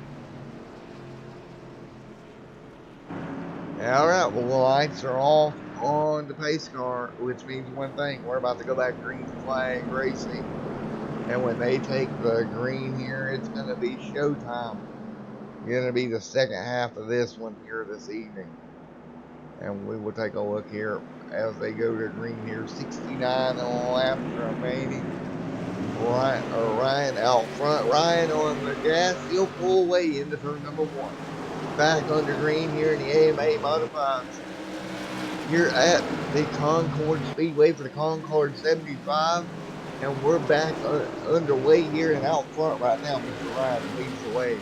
All right, well, the lights are off on the pace car, which means one thing: we're about to go back green flag racing. And when they take the green here, it's going to be showtime. It's going to be the second half of this one here this evening. And we will take a look here as they go to green here. 69 laps remaining. Ryan out front. Ryan on the gas. He'll pull away into turn number 1. Back under green here in the AMA Modifieds. Here at the Concord Speedway for the Concord 75. And we're back underway here and out front right now. Mr. Ryan leads the way.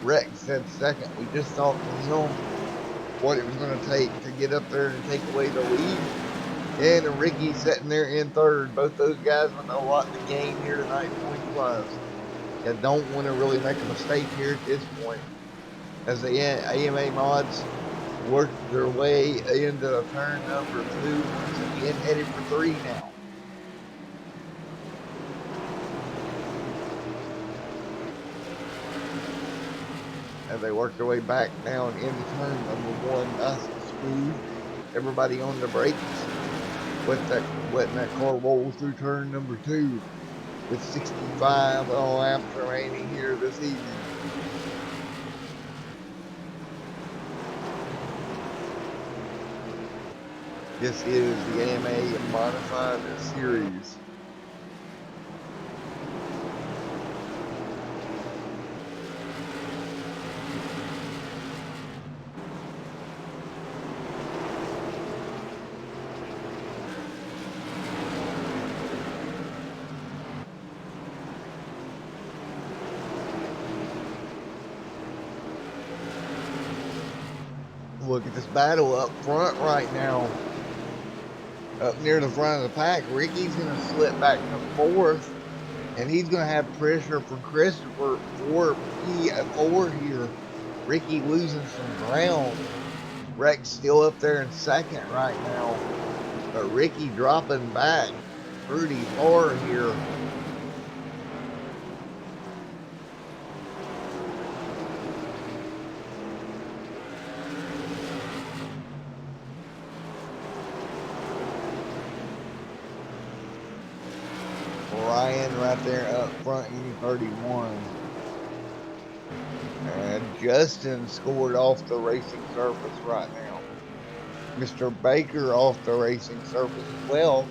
Rex said second. We just talked to him what it was going to take to get up there and take away the lead. And Ricky sitting there in third. Both those guys with a lot to gain here tonight points-wise. You don't want to really make a mistake here at this point, as the AMA mods work their way into turn number 2. Once again, headed for 3 now. As they work their way back down into turn number 1, nice and smooth. Everybody on the brakes. Letting that car roll through turn number 2 with 65 laps remaining here this evening. This is the AMA Modified Series. Look at this battle up front right now. Up near the front of the pack, Ricky's going to slip back to 4th. And he's going to have pressure from Christopher for P4 here. Ricky losing some ground. Rex still up there in 2nd right now. But Ricky dropping back pretty far here Ryan right there up front in 31. Justin scored off the racing surface right now. Mr. Baker off the racing surface as well.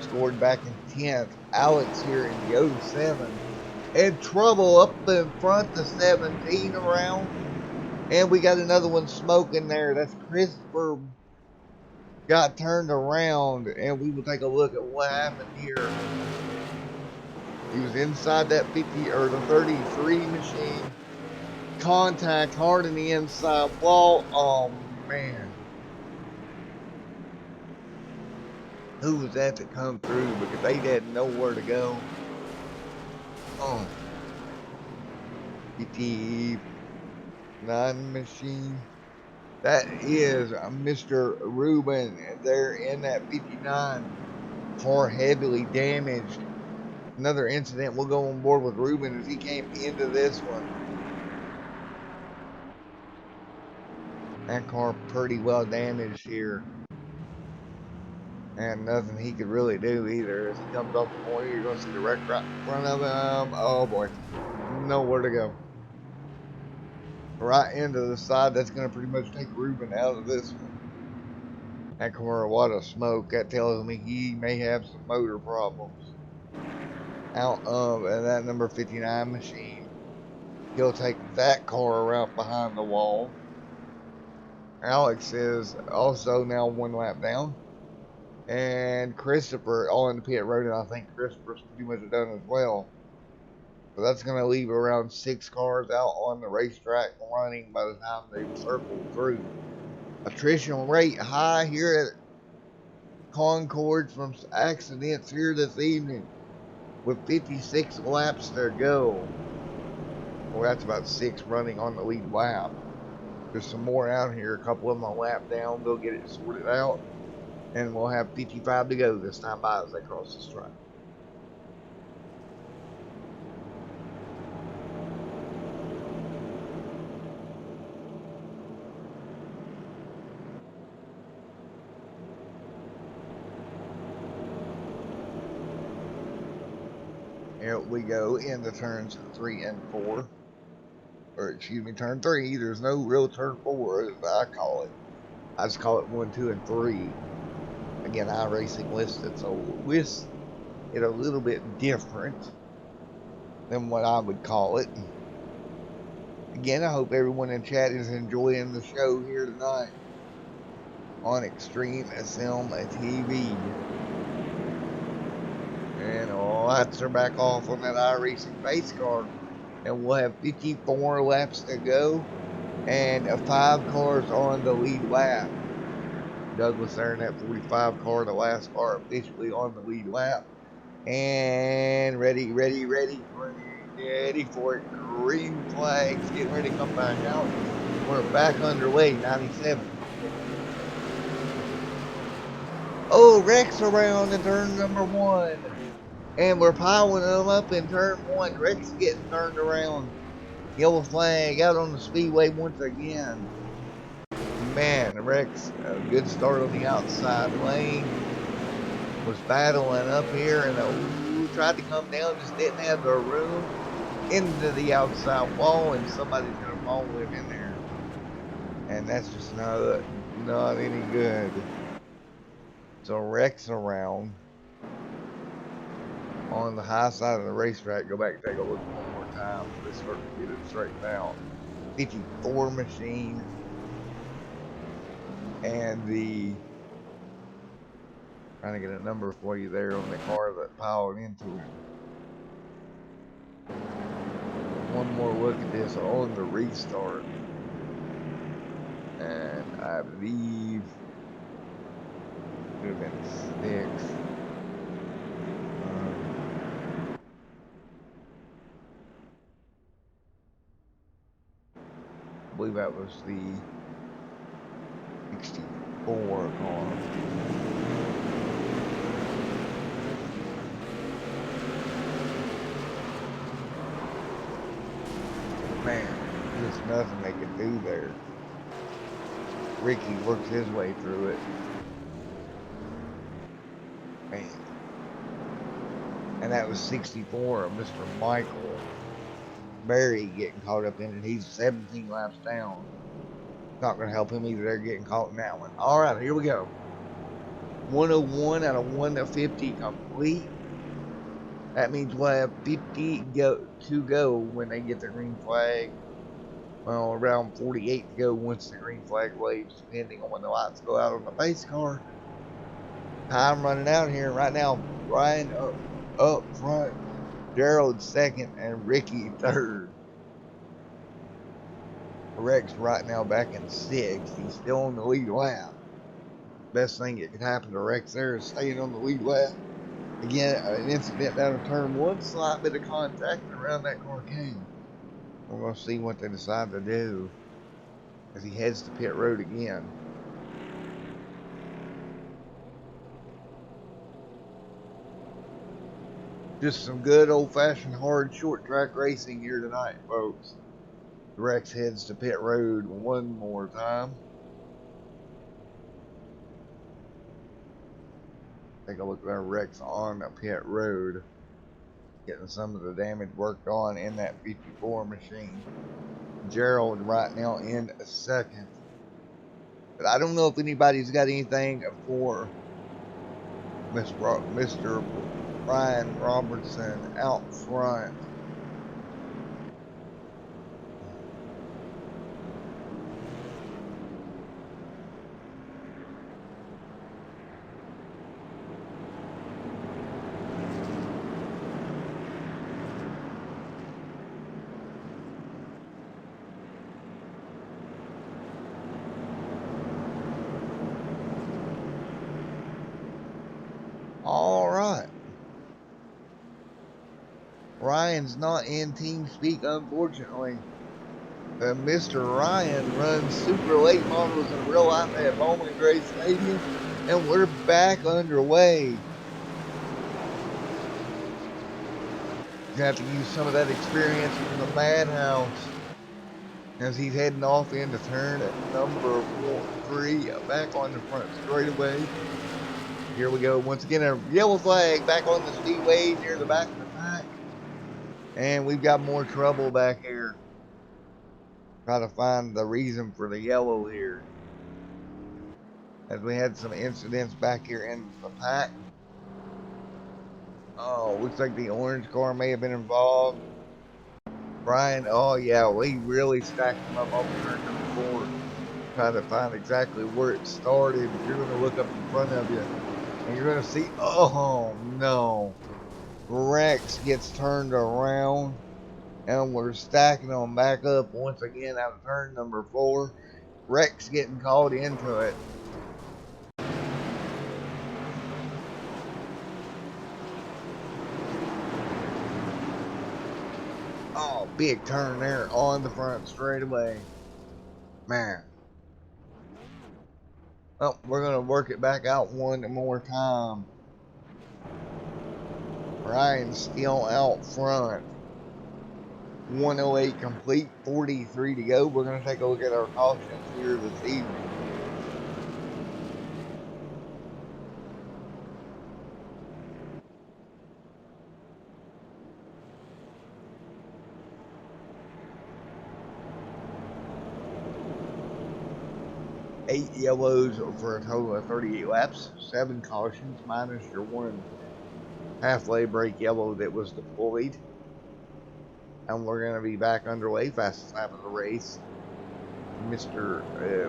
Scored back in 10th. Alex here in the 07. And trouble up in front, the 17 around. And we got another one smoking there. That's Christopher got turned around. And we will take a look at what happened here. He was inside that 50 or the 33 machine. Contact hard in the inside wall. Oh man. Who was that come through? Because they didn't know where to go. Oh. 59 machine. That is Mr. Ruben there in that 59. Car heavily damaged. Another incident. We'll go on board with Ruben as he came into this one. That car pretty well damaged here. And nothing he could really do either. As he comes off the corner, you're going to see the wreck right in front of him. Oh boy. Nowhere to go. Right into the side. That's going to pretty much take Ruben out of this one. That car, what a smoke. That tells me he may have some motor problems. Out of that number 59 machine. He'll take that car around behind the wall. Alex is also now one lap down. And Christopher all in the pit road, and I think Christopher's pretty much done as well. So that's going to leave around 6 cars out on the racetrack running by the time they've circled through. Attrition rate high here at Concord from accidents here this evening with 56 laps to go. Well, that's about 6 running on the lead lap. There's some more out here, a couple of them on lap down. They'll get it sorted out. And we'll have 55 to go this time by as they cross this track. Here we go into turns 3 and 4. Or excuse me, turn 3. There's no real turn 4 as I call it. I just call it 1, 2, and 3. Again, iRacing listed, so list it a little bit different than what I would call it. Again, I hope everyone in chat is enjoying the show here tonight on Extreme Sim TV. And lights are back off on that iRacing base car. And we'll have 54 laps to go. And 5 cars on the lead lap. Douglas there in that 45 car, the last car officially on the lead lap. And ready for it. Green flags getting ready to come back out. We're back underway, 97. Oh, Rex around in turn number 1. And we're piling them up in turn 1. Rex getting turned around. Yellow flag out on the speedway once again. Man, Rex, a good start on the outside lane. Was battling up here and tried to come down, just didn't have the room into the outside wall, and somebody's going to fall him in there. And that's just not any good. So Rex around on the high side of the racetrack. Go back and take a look one more time. Let's start to get it straightened out. 54 machine. And trying to get a number for you there on the car that piled into it. One more look at this on the restart. And I believe it would have been 6. I believe that was the 64 car. Man, there's nothing they can do there. Ricky works his way through it. Man. and that was 64 of Mr. Michael Berry getting caught up in it. He's 17 laps down. Not going to help him either. They're getting caught in that one. All right, here we go. 101 out of 150 complete. That means we'll have 50 to go when they get the green flag. Well, around 48 to go once the green flag waves, depending on when the lights go out on the pace car. Time running out here. Right now, Brian up front, Gerald second, and Ricky third. Rex right now back in sixth. He's still on the lead lap. Best thing that could happen to Rex there is staying on the lead lap. Again, an incident down in turn one, slight bit of contact, and around that car came. We're going to see what they decide to do as he heads to pit road again. Just some good old-fashioned hard short track racing here tonight, folks. Rex heads to pit road one more time. Take a look at Rex on pit road. Getting some of the damage worked on in that 54 machine. Gerald right now in second. But I don't know if anybody's got anything for Mr. Brian Robertson out front. All right. Ryan's not in team speak, unfortunately. Mr. Ryan runs super late models in real life at Bowman Gray Stadium, and we're back underway. He's going to have to use some of that experience from the Madhouse as he's heading off into turn at number 3, back on the front straightaway. Here we go. Once again, a yellow flag back on the Speedway near the back of the pack. And we've got more trouble back here. Try to find the reason for the yellow here. As we had some incidents back here in the pack. Oh, looks like the orange car may have been involved. Brian, oh yeah, we really stacked him up on turn number 4. Trying to find exactly where it started. You're going to look up in front of you. And you're going to see, oh no. Rex gets turned around. And we're stacking them back up once again out of turn number 4. Rex getting caught into it. Oh, big turn there on the front straightaway. Man. Well, we're going to work it back out one more time. Ryan's still out front. 108 complete, 43 to go. We're going to take a look at our cautions here this evening. Eight yellows for a total of 38 laps, 7 cautions minus your 1 halfway break yellow that was deployed. And we're going to be back underway, fastest lap of the race. Mr.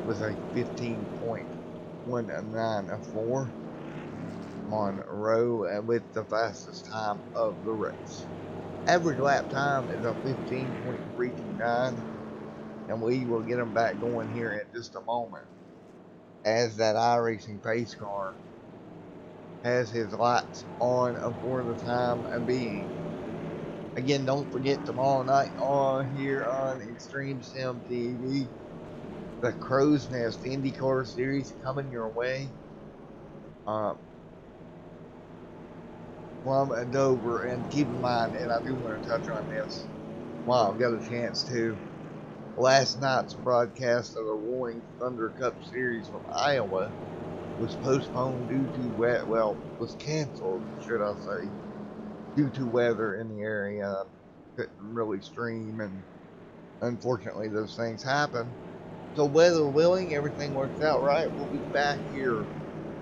With a 15.194 on row with the fastest time of the race. Average lap time is a 15.329, and we will get them back going here in just a moment as that iRacing pace car has his lights on for the time being. Again, don't forget tomorrow night on here on Extreme Sim TV, the Crow's Nest IndyCar Series coming your way from Dover. And keep in mind, and I do want to touch on this while I've got a chance to, last night's broadcast of the Roaring Thunder Cup Series from Iowa was postponed due to was canceled, should I say, due to weather in the area. Couldn't really stream, and unfortunately those things happen. So weather willing, everything works out right. We'll be back here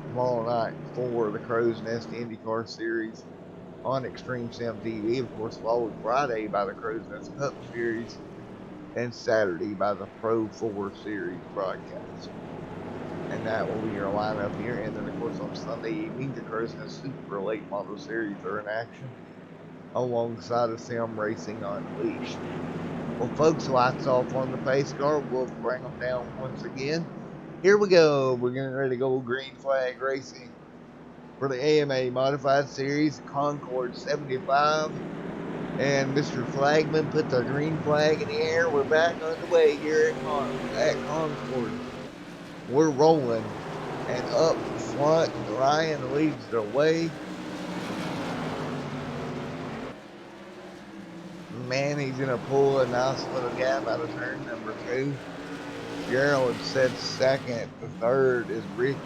tomorrow night for the Crow's Nest IndyCar Series on Extreme Sim TV. Of course, followed Friday by the Crow's Nest Cup Series and Saturday by the Pro 4 Series broadcast. And that will be your lineup here. And then, of course, on Sunday evening, the Crow's Nest Super Late Model Series are in action alongside of Sim Racing Unleashed. Well, folks, lights off on the pace car. We'll bring them down once again. Here we go. We're getting ready to go green flag racing for the AMA Modified Series, Concord 75. And Mr. Flagman put the green flag in the air. We're back underway here at Concord. We're rolling. And up front, Ryan leads the way. Man, he's going to pull a nice little gap out of turn number 2. Gerald said second. The third is Ricky.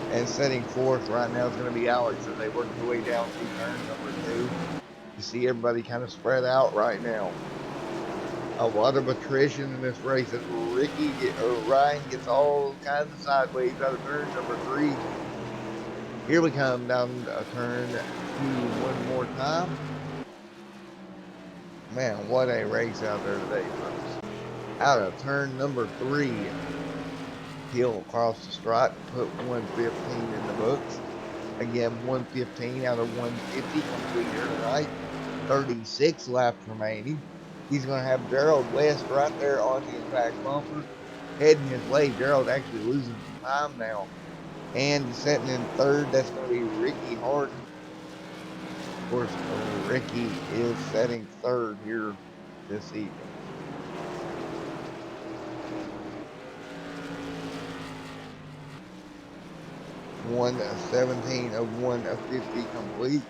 And setting fourth right now is going to be Alex as they work their way down through turn number 2. You see everybody kind of spread out right now. A lot of attrition in this race as Ryan gets all kinds of sideways out of turn number 3. Here we come down a turn 2 one more time. Man, what a race out there today, folks. Out of turn number 3. He'll cross the stripe, put 115 in the books. Again, 115 out of 150 complete here tonight. 36 laps remaining. He's going to have Gerald West right there on his back bumper, heading his way. Gerald actually losing some time now. And sitting in third, that's going to be Ricky Harden. Of course, Ricky is setting third here this evening. One 17 of 150 complete.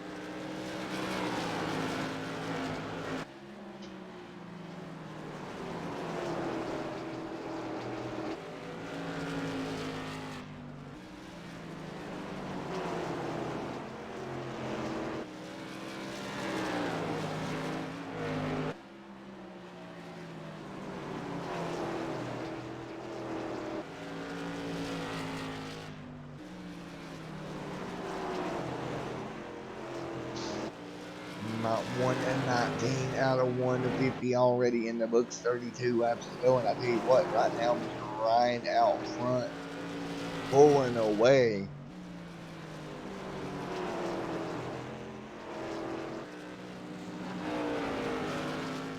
About 119 out of 150 already in the books, 32 laps to go. And I tell you what, right now, Mr. Ryan out front, pulling away.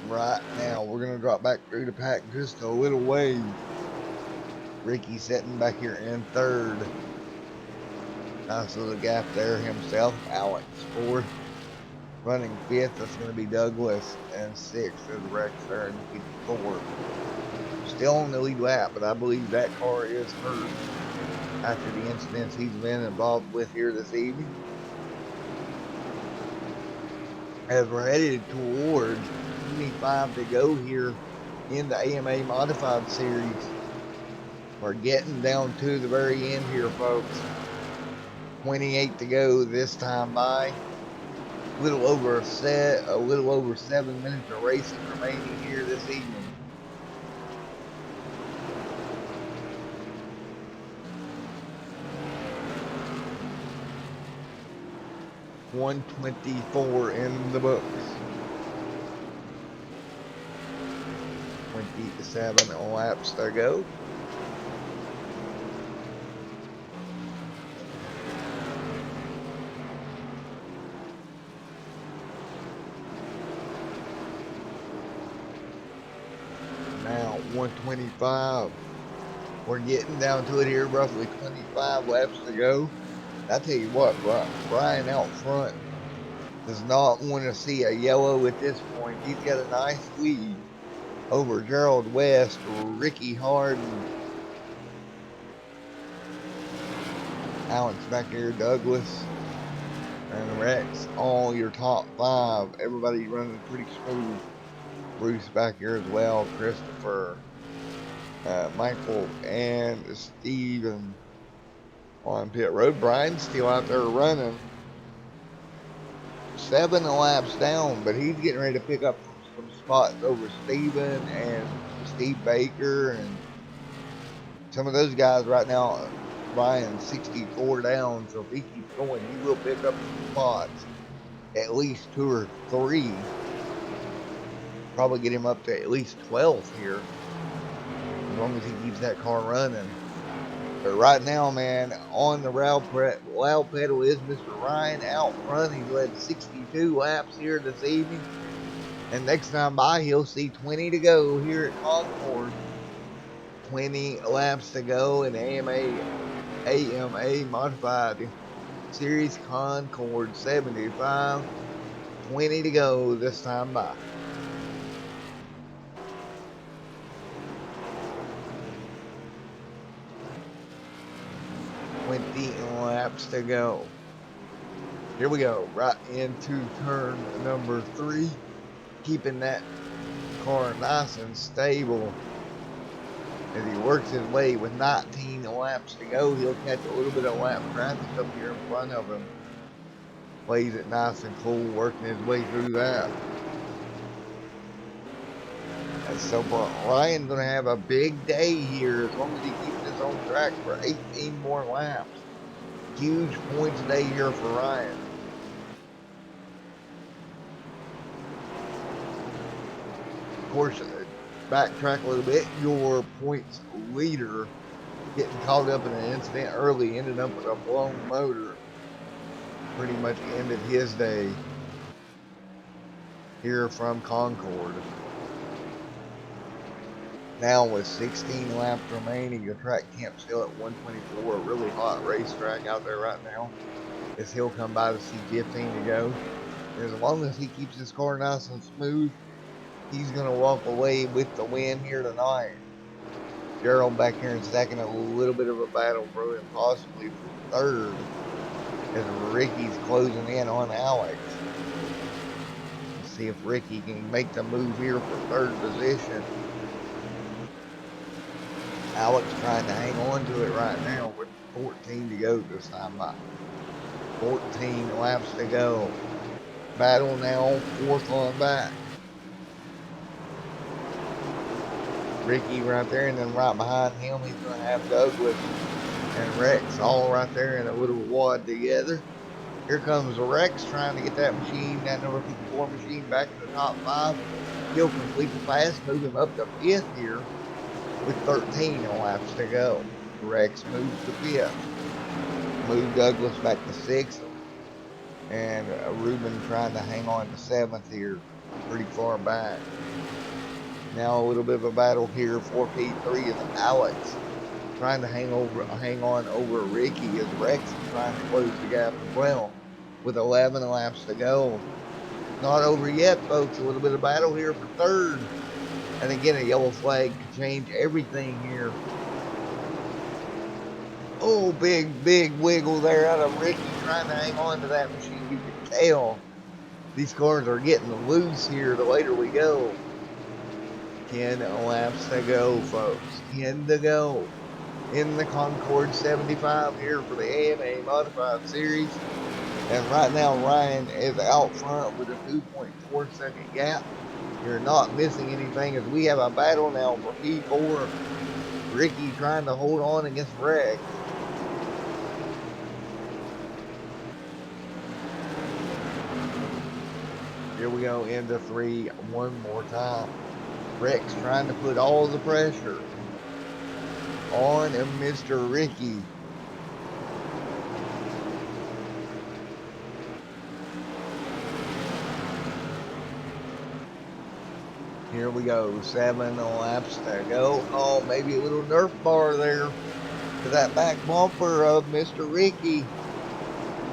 Right now, we're going to drop back through the pack just a little way. Ricky sitting back here in third. Nice little gap there himself. Alex fourth. Running fifth, that's going to be Douglas, and sixth is Rex there in 54. Still on the lead lap, but I believe that car is hurt after the incidents he's been involved with here this evening. As we're headed towards 25 to go here in the AMA Modified Series. We're getting down to the very end here, folks. 28 to go this time by. A little over 7 minutes of racing remaining here this evening. $124 in the books. 27 laps to go. Now 125. We're getting down to it here, roughly 25 laps to go. I tell you what, Brian out front does not want to see a yellow at this point. He's got a nice lead over Gerald West, Ricky Harden, Alex back here, Douglas, and Rex. All your top 5. Everybody running pretty smooth. Bruce back here as well, Christopher, Michael, and Steven on pit road. Brian's still out there running. 7 laps down, but he's getting ready to pick up some spots over Steven and Steve Baker and some of those guys right now. Ryan's 64 down, so if he keeps going, he will pick up some spots, at least 2 or 3. Probably get him up to at least 12th here, as long as he keeps that car running. But right now, man, on the loud pedal is Mr. Ryan out front. He's led 62 laps here this evening. And next time by, he'll see 20 to go here at Concord. 20 laps to go in AMA Modified Series Concord 75. 20 to go this time by. Laps to go. Here we go, right into turn number 3, keeping that car nice and stable as he works his way with 19 laps to go. He'll catch a little bit of lap traffic up here in front of him. Plays it nice and cool, working his way through that. And so Ryan's going to have a big day here as long as he keeps this on track for 18 more laps. Huge points day here for Ryan. Of course, backtrack a little bit, your points leader getting caught up in an incident early, ended up with a blown motor. Pretty much ended his day here from Concord. Now with 16 laps remaining, the track camp still at 124. A really hot racetrack out there right now. As he'll come by to see 15 to go. And as long as he keeps his car nice and smooth, he's going to walk away with the win here tonight. Gerald back here and stacking a little bit of a battle for him, possibly for third, as Ricky's closing in on Alex. Let's see if Ricky can make the move here for third position. Alex trying to hang on to it right now with 14 to go this time by. 14 laps to go. Battle now, fourth on back. Ricky right there, and then right behind him, he's going to have Douglas and Rex all right there in a little wad together. Here comes Rex trying to get that machine, that number 54 machine, back to the top 5. He'll complete the pass, move him up to 5th here with 13 laps to go. Rex moves to 5th. Move Douglas back to 6th. And Ruben trying to hang on to 7th here, pretty far back. Now a little bit of a battle here for P3 is Alex trying to hang on over Ricky as Rex is trying to close the gap as well with 11 laps to go. Not over yet, folks. A little bit of battle here for third. And again, a yellow flag could change everything here. Oh, big wiggle there out of Ricky trying to hang on to that machine. You can tell these cars are getting loose here the later we go. 10 laps to go, folks. 10 to go in the Concord 75 here for the AMA Modified Series. And right now, Ryan is out front with a 2.4 second gap. You're not missing anything as we have a battle now for P4. Ricky trying to hold on against Rex. Here we go into 3 one more time. Rex trying to put all the pressure on Mr. Ricky. Here we go, 7 laps to go. Oh, maybe a little Nerf bar there to that back bumper of Mr. Ricky.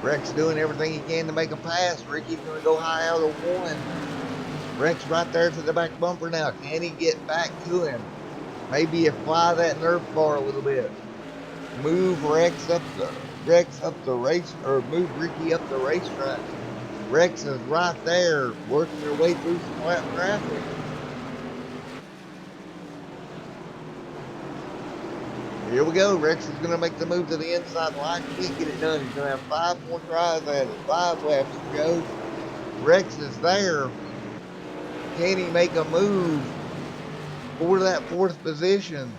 Rex doing everything he can to make a pass. Ricky's going to go high out of 1. Rex right there to the back bumper now. Can he get back to him? Maybe apply that Nerf bar a little bit. Move Rex up the race, or move Ricky up the racetrack. Rex is right there, working their way through some lap traffic. Here we go. Rex is going to make the move to the inside line. Can't get it done. He's going to have 5 more tries at it. 5 laps to go. Rex is there. Can he make a move for that fourth position?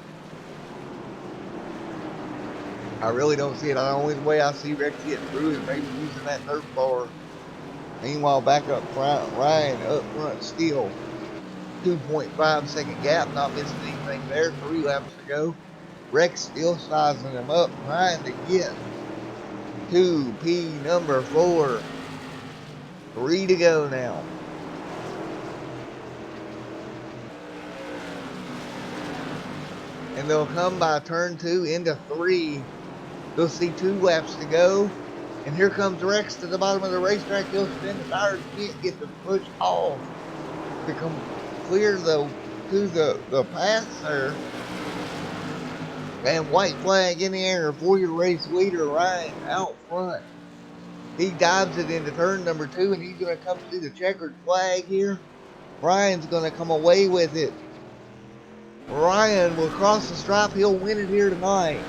I really don't see it. The only way I see Rex getting through is maybe using that dirt bar. Meanwhile, back up front, Ryan up front still. 2.5 second gap, not missing anything there. 3 laps to go. Rex still sizing him up, trying to get to P number 4. 3 to go now. And they'll come by turn 2 into 3. They'll see 2 laps to go. And here comes Rex to the bottom of the racetrack. He'll spin the tires, can't get the push off to clear the pass there. And white flag in the air for your race leader, Ryan, out front. He dives it into turn number 2, and he's going to come see the checkered flag here. Ryan's going to come away with it. Ryan will cross the stripe. He'll win it here tonight.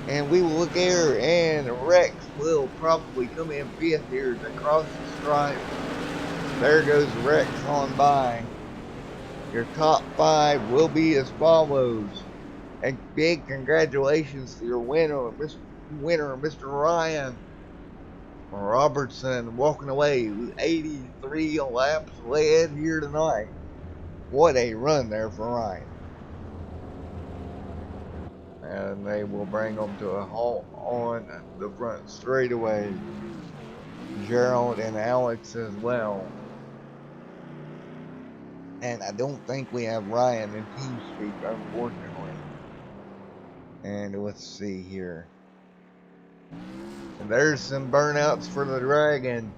And we will look here, and Rex will probably come in 5th here to cross the stripe. There goes Rex on by. Your top 5 will be as follows. And big congratulations to your winner, Mr. Ryan Robertson, walking away with 83 laps led here tonight. What a run there for Ryan. And they will bring them to a halt on the front straightaway. Gerald and Alex as well. And I don't think we have Ryan in Team Speak, unfortunately. And let's see here. And there's some burnouts for the Dragon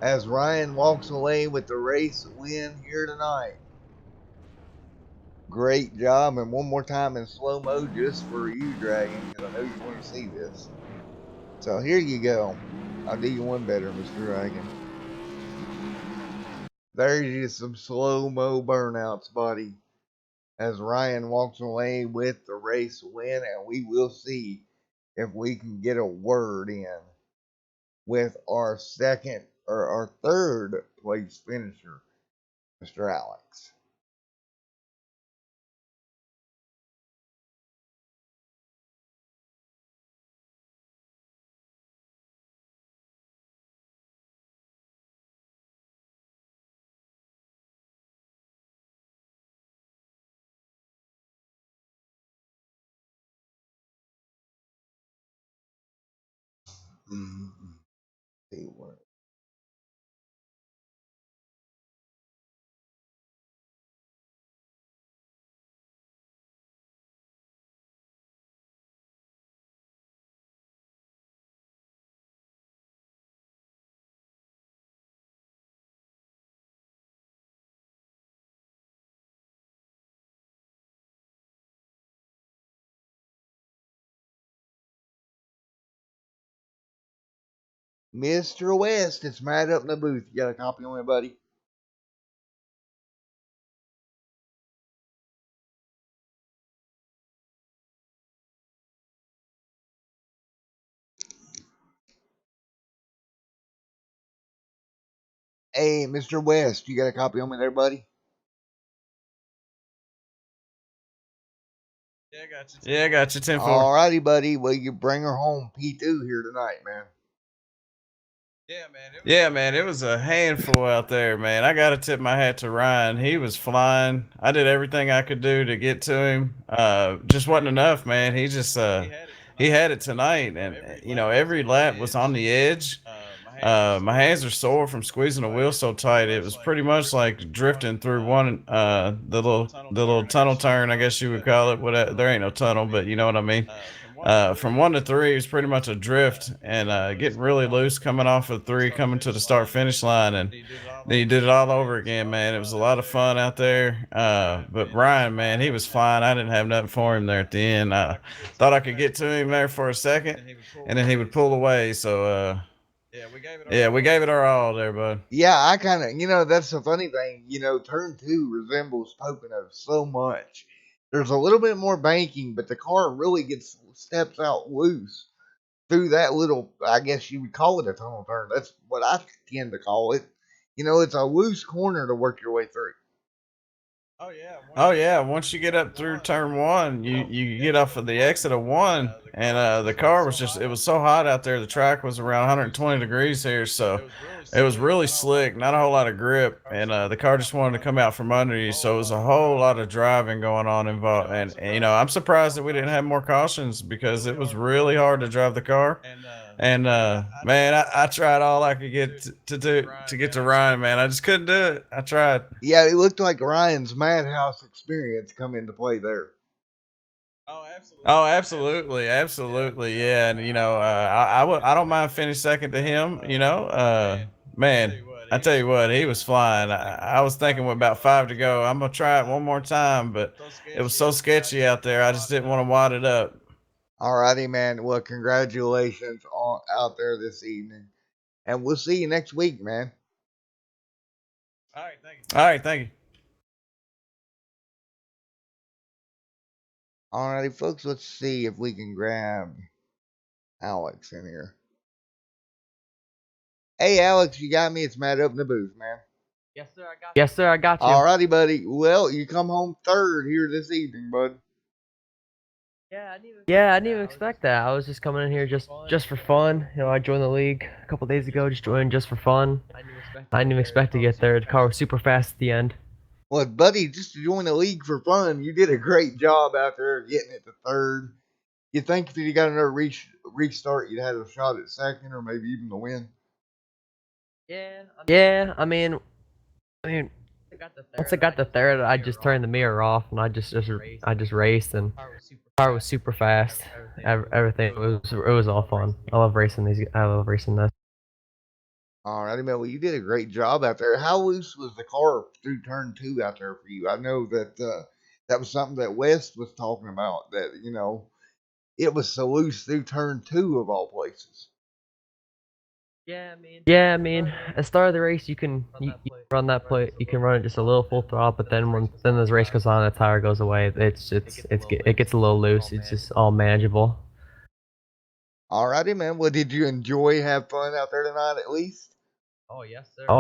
as Ryan walks away with the race win here tonight. Great job, and one more time in slow-mo just for you, Dragon, because I know you want to see this. So here you go. I'll do you one better, Mr. Dragon. There's just some slow-mo burnouts, buddy, as Ryan walks away with the race win, and we will see if we can get a word in with our second or our third place finisher, Mr. Alex. See what. Mr. West, it's Matt up in the booth. You got a copy on me, buddy? Hey, Mr. West, you got a copy on me there, buddy? Yeah, I got you. 10-4. Alrighty, buddy. Well, you bring her home P2 here tonight, man. Yeah, man, it was a handful out there, man. I got to tip my hat to Ryan. He was flying. I did everything I could do to get to him. Just wasn't enough, man. He had it tonight, and every lap was on the edge. My hands are sore from squeezing the wheel so tight. It was pretty much like drifting through the little tunnel turn, I guess you would call it. Whatever. There ain't no tunnel, but you know what I mean. From 1 to 3, it was pretty much a drift, and getting really loose coming off of 3, coming to the start finish line, and then you did it all over again, man. It was a lot of fun out there. But Brian, man, he was fine. I didn't have nothing for him there at the end. I thought I could get to him there for a second, and then he would pull away. So, yeah, we gave it our all there, bud. Yeah, I kind of, that's the funny thing. Turn 2 resembles Pocono so much. There's a little bit more banking, but the car really steps out loose. through that little, I guess you would call it a tunnel turn. That's what I tend to call it. It's a loose corner to work your way through. Oh yeah, once you get up through turn one, you get off of the exit of one, and the car was just, it was so hot out there. The track was around 120 degrees here, so it was really slick, not a whole lot of grip, and the car just wanted to come out from under you. So it was a whole lot of driving going on involved, and I'm surprised that we didn't have more cautions because it was really hard to drive the car. And man, I tried all I could get to do to get to Ryan, man. I just couldn't do it. I tried. Yeah, it looked like Ryan's Madhouse experience come into play there. Oh, absolutely, absolutely, yeah. And I don't mind finish second to him. Man, I tell you what, he was flying. I was thinking with about 5 to go, I'm gonna try it one more time, but it was so sketchy out there. I just didn't want to wad it up. Alrighty, man. Well, congratulations on out there this evening, and we'll see you next week, man. All right, thank you. Alrighty, folks. Let's see if we can grab Alex in here. Hey, Alex, you got me? It's Matt up in the booth, man. Yes, sir. I got you. Alrighty, buddy. Well, you come home third here this evening, bud. Yeah, I didn't even expect that. I was just coming in here just for fun. I joined the league a couple days ago. Just joined just for fun. I didn't even expect to get there. The car was super fast at the end. Well, buddy, just to join the league for fun, you did a great job out there getting it to third. You think if you got another restart, you'd have a shot at second or maybe even the win? Yeah. I mean, once I got the third, I just turned the mirror off and I just raced, and the car was super fast. Everything it was all fun. I love racing these. I love racing this. Alrighty, man. Well, you did a great job out there. How loose was the car through turn two out there for you? I know that that was something that West was talking about. That it was so loose through turn two of all places. Yeah, I mean, at the start of the race, you run that plate. You can run it just a little full throttle, but then when the race goes on, the tire goes away. It gets a little loose. It's just all manageable. Alrighty, man. Well, did you have fun out there tonight at least? Oh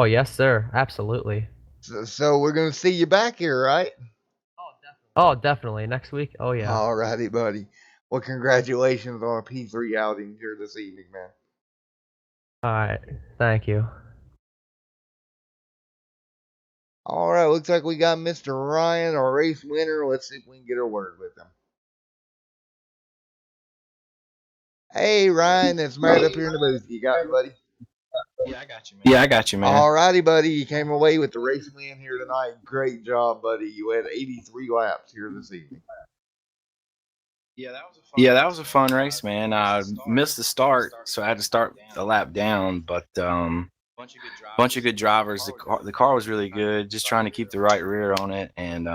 yes, sir. Absolutely. So we're gonna see you back here, right? Oh, definitely. Next week. Oh yeah. Alrighty, buddy. Well, congratulations on a P3 outing here this evening, man. All right. Thank you. All right, looks like we got Mr. Ryan, our race winner. Let's see if we can get a word with him. Hey, Ryan, it's Matt up here in the booth. You got me, buddy? Yeah, I got you, man. All righty, buddy. You came away with the race win here tonight. Great job, buddy. You had 83 laps here this evening. Yeah, that was a fun race, man. I missed the start, so I had to start the lap down, but bunch of good drivers. The car was really good. Just trying to keep the right rear on it and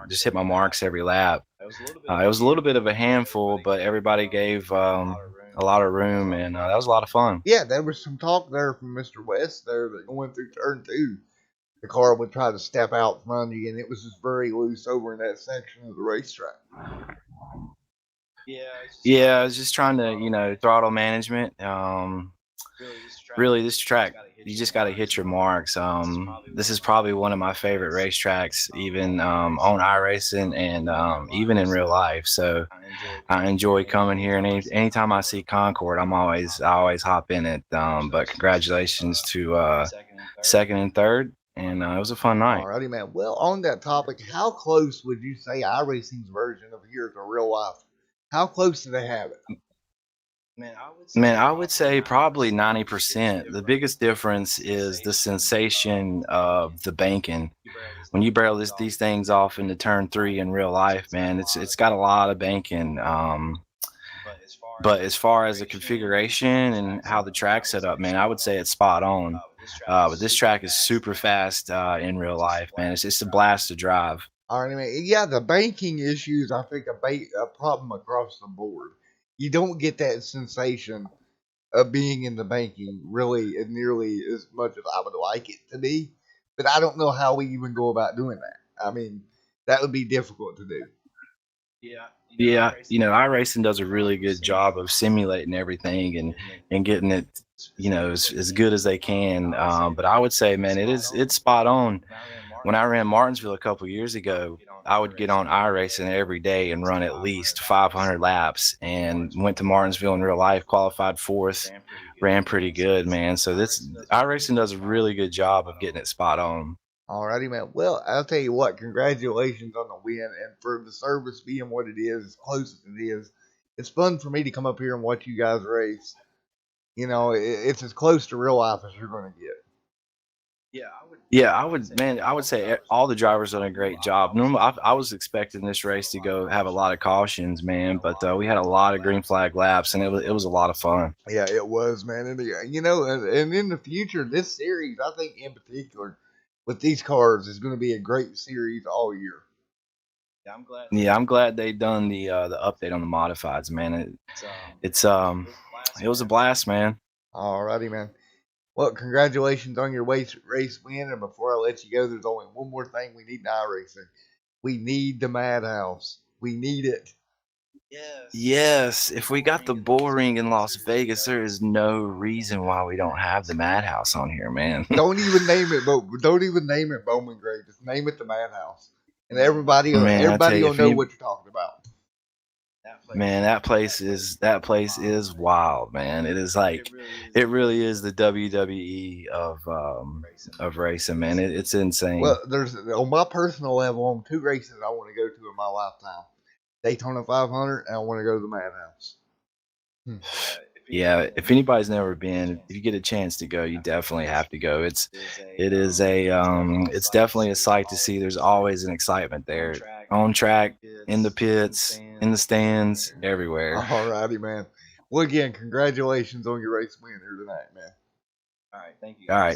just hit my marks every lap. It was a little bit of a handful, but everybody gave a lot of room, and that was a lot of fun. Yeah, there was some talk there from Mr. West there that going through turn two, the car would try to step out from under you, and it was just very loose over in that section of the racetrack. Yeah, I was just trying to, throttle management. Really, this track, you just got to hit your marks. This is probably one of my favorite racetracks, even on iRacing and even in real life. So I enjoy coming here, and anytime I see Concord, I always hop in it. But congratulations to second and third, and it was a fun night. Alrighty, man. Well, on that topic, how close would you say iRacing's version of here to real life? How close do they have it? Man, I would say probably 90%. The biggest difference is the sensation of the banking. When you barrel these things off into turn three in real life, man, it's got a lot of banking. But as far as the configuration and how the track's set up, man, I would say it's spot on. But this track is super fast in real life, man. It's a blast to drive. All right, man. Yeah, the banking issues, I think, a problem across the board. You don't get that sensation of being in the banking really nearly as much as I would like it to be. But I don't know how we even go about doing that. I mean, that would be difficult to do. Yeah, iRacing does a really good job of simulating everything and getting it, as good as they can. But I would say, man, it's spot on. When I ran Martinsville a couple years ago, I would get on iRacing every day and run at least 500 laps. And went to Martinsville in real life, qualified fourth, ran pretty good, man. So this iRacing does a really good job of getting it spot on. Alrighty, man. Well, I'll tell you what, congratulations on the win and for the service being what it is, as close as it is. It's fun for me to come up here and watch you guys race. It's as close to real life as you're going to get. Yeah, I would say all the drivers done a great job. Normally, I was expecting this race to go have a lot of cautions, man, but we had a lot of green flag laps, and it was a lot of fun. Yeah, it was, man. And and in the future, this series, I think in particular, with these cars, is going to be a great series all year. Yeah, I'm glad they done the update on the modifieds, man. It was a blast, man. Alrighty, man. Well, congratulations on your race win. And before I let you go, there's only one more thing we need in iRacing. We need the Madhouse. We need it. Yes, if we got the bull ring in Las Vegas, there is no reason why we don't have the Madhouse on here, man. Don't even name it, Bowman Gray. Just name it the Madhouse, and everybody will know what you're talking about. Man, that place is wild, man. It is it really is the WWE of racing, man. It's insane. Well, there's on my personal level, on 2 races I want to go to in my lifetime: Daytona 500, and I want to go to the Madhouse. Yeah, if anybody's never been, if you get a chance to go, you definitely have to go. It's definitely a sight to see. There's always an excitement there, on track, in the pits, in the stands, everywhere. Alrighty, man. Well, again, congratulations on your race win here tonight, man. All right,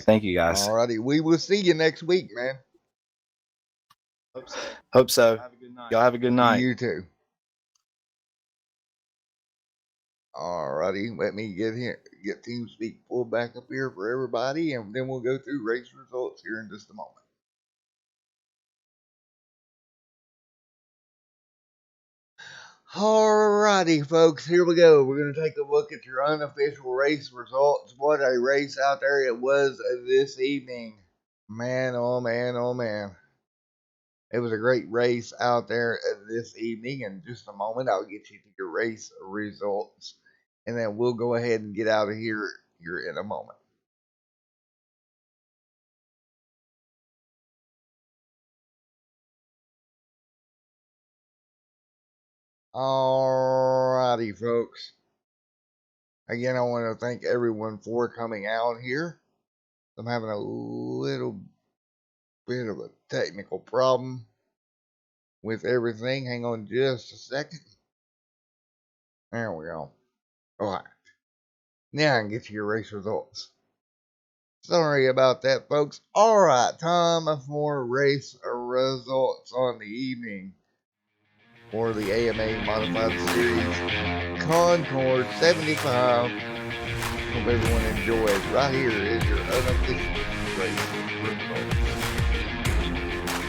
thank you guys. Alrighty, we will see you next week, man. Hope so. Y'all have a good night. You too. Alrighty, let me get TeamSpeak pulled back up here for everybody, and then we'll go through race results here in just a moment. Alrighty, folks, here we go. We're going to take a look at your unofficial race results. What a race out there it was this evening. Man, oh man, oh man. It was a great race out there this evening. In just a moment, I'll get you to your race results, and then we'll go ahead and get out of here in a moment. Alrighty, folks. Again, I want to thank everyone for coming out here. I'm having a little bit of a technical problem with everything. Hang on just a second. There we go. Alright. Now I can get you your race results. Sorry about that, folks. Alright, time for race results on the evening for the AMA Modified Series Concord 75. Hope everyone enjoys. Right here is your unofficial race results.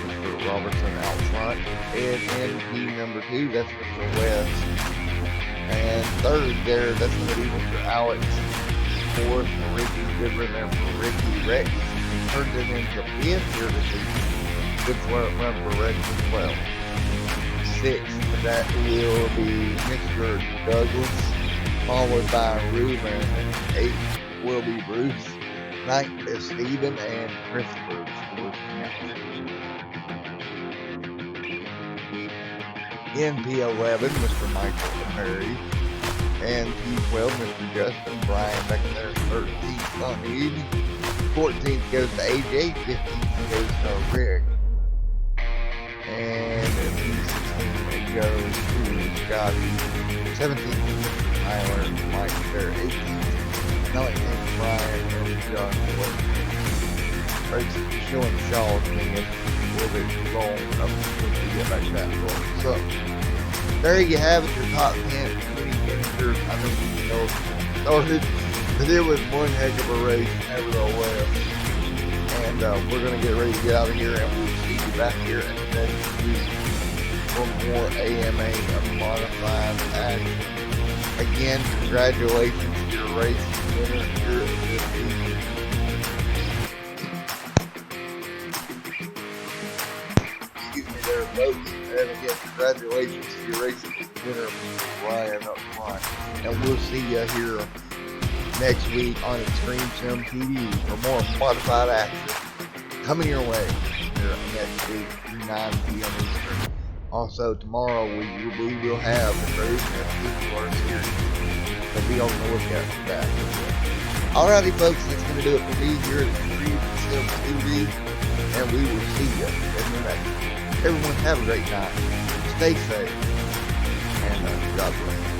Mr. Robertson out front. NP number 2, that's Mr. West. And third there, that's going to be Mr. Alex. Fourth, Ricky Goodwin, and Ricky Rex. Turned it into 5th here this evening. Good run for Rex as well. 6th, that will be Mr. Douglas, followed by Ruben. 8th will be Bruce. 9th is Stephen and Christopher. NP11, Mr. Michael Perry. And P12, Mr. Justin Bryan back there, 13th on the evening. 14th goes to AJ, 15th goes to Rick. And P16 goes to Scotty. 17th to Mr. Tyler, Mike there, 18th. 19th, Brian, and John Boyd. Race showing Shaw to me a little bit long enough to get back that far. So, there you have it, your top 10 finishers. I think you know started, but it was one heck of a race, nevertheless. And we're going to get ready to get out of here, and we'll see you back here in the next week. for more AMA modified action. Again, congratulations to your racing winner here this season. Excuse me there, folks. And again, congratulations to your racing winner, Ryan up front. And we'll see you here next week on Extreme Sim TV for more modified action coming your way here next week through 9 p.m. Eastern. Also, tomorrow we will have the Cruise and series, so be on the lookout for that. Alrighty, folks, that's going to do it for me here at Extreme Sim TV, and we will see you in the next one. Everyone, have a great night. Stay safe, and God bless.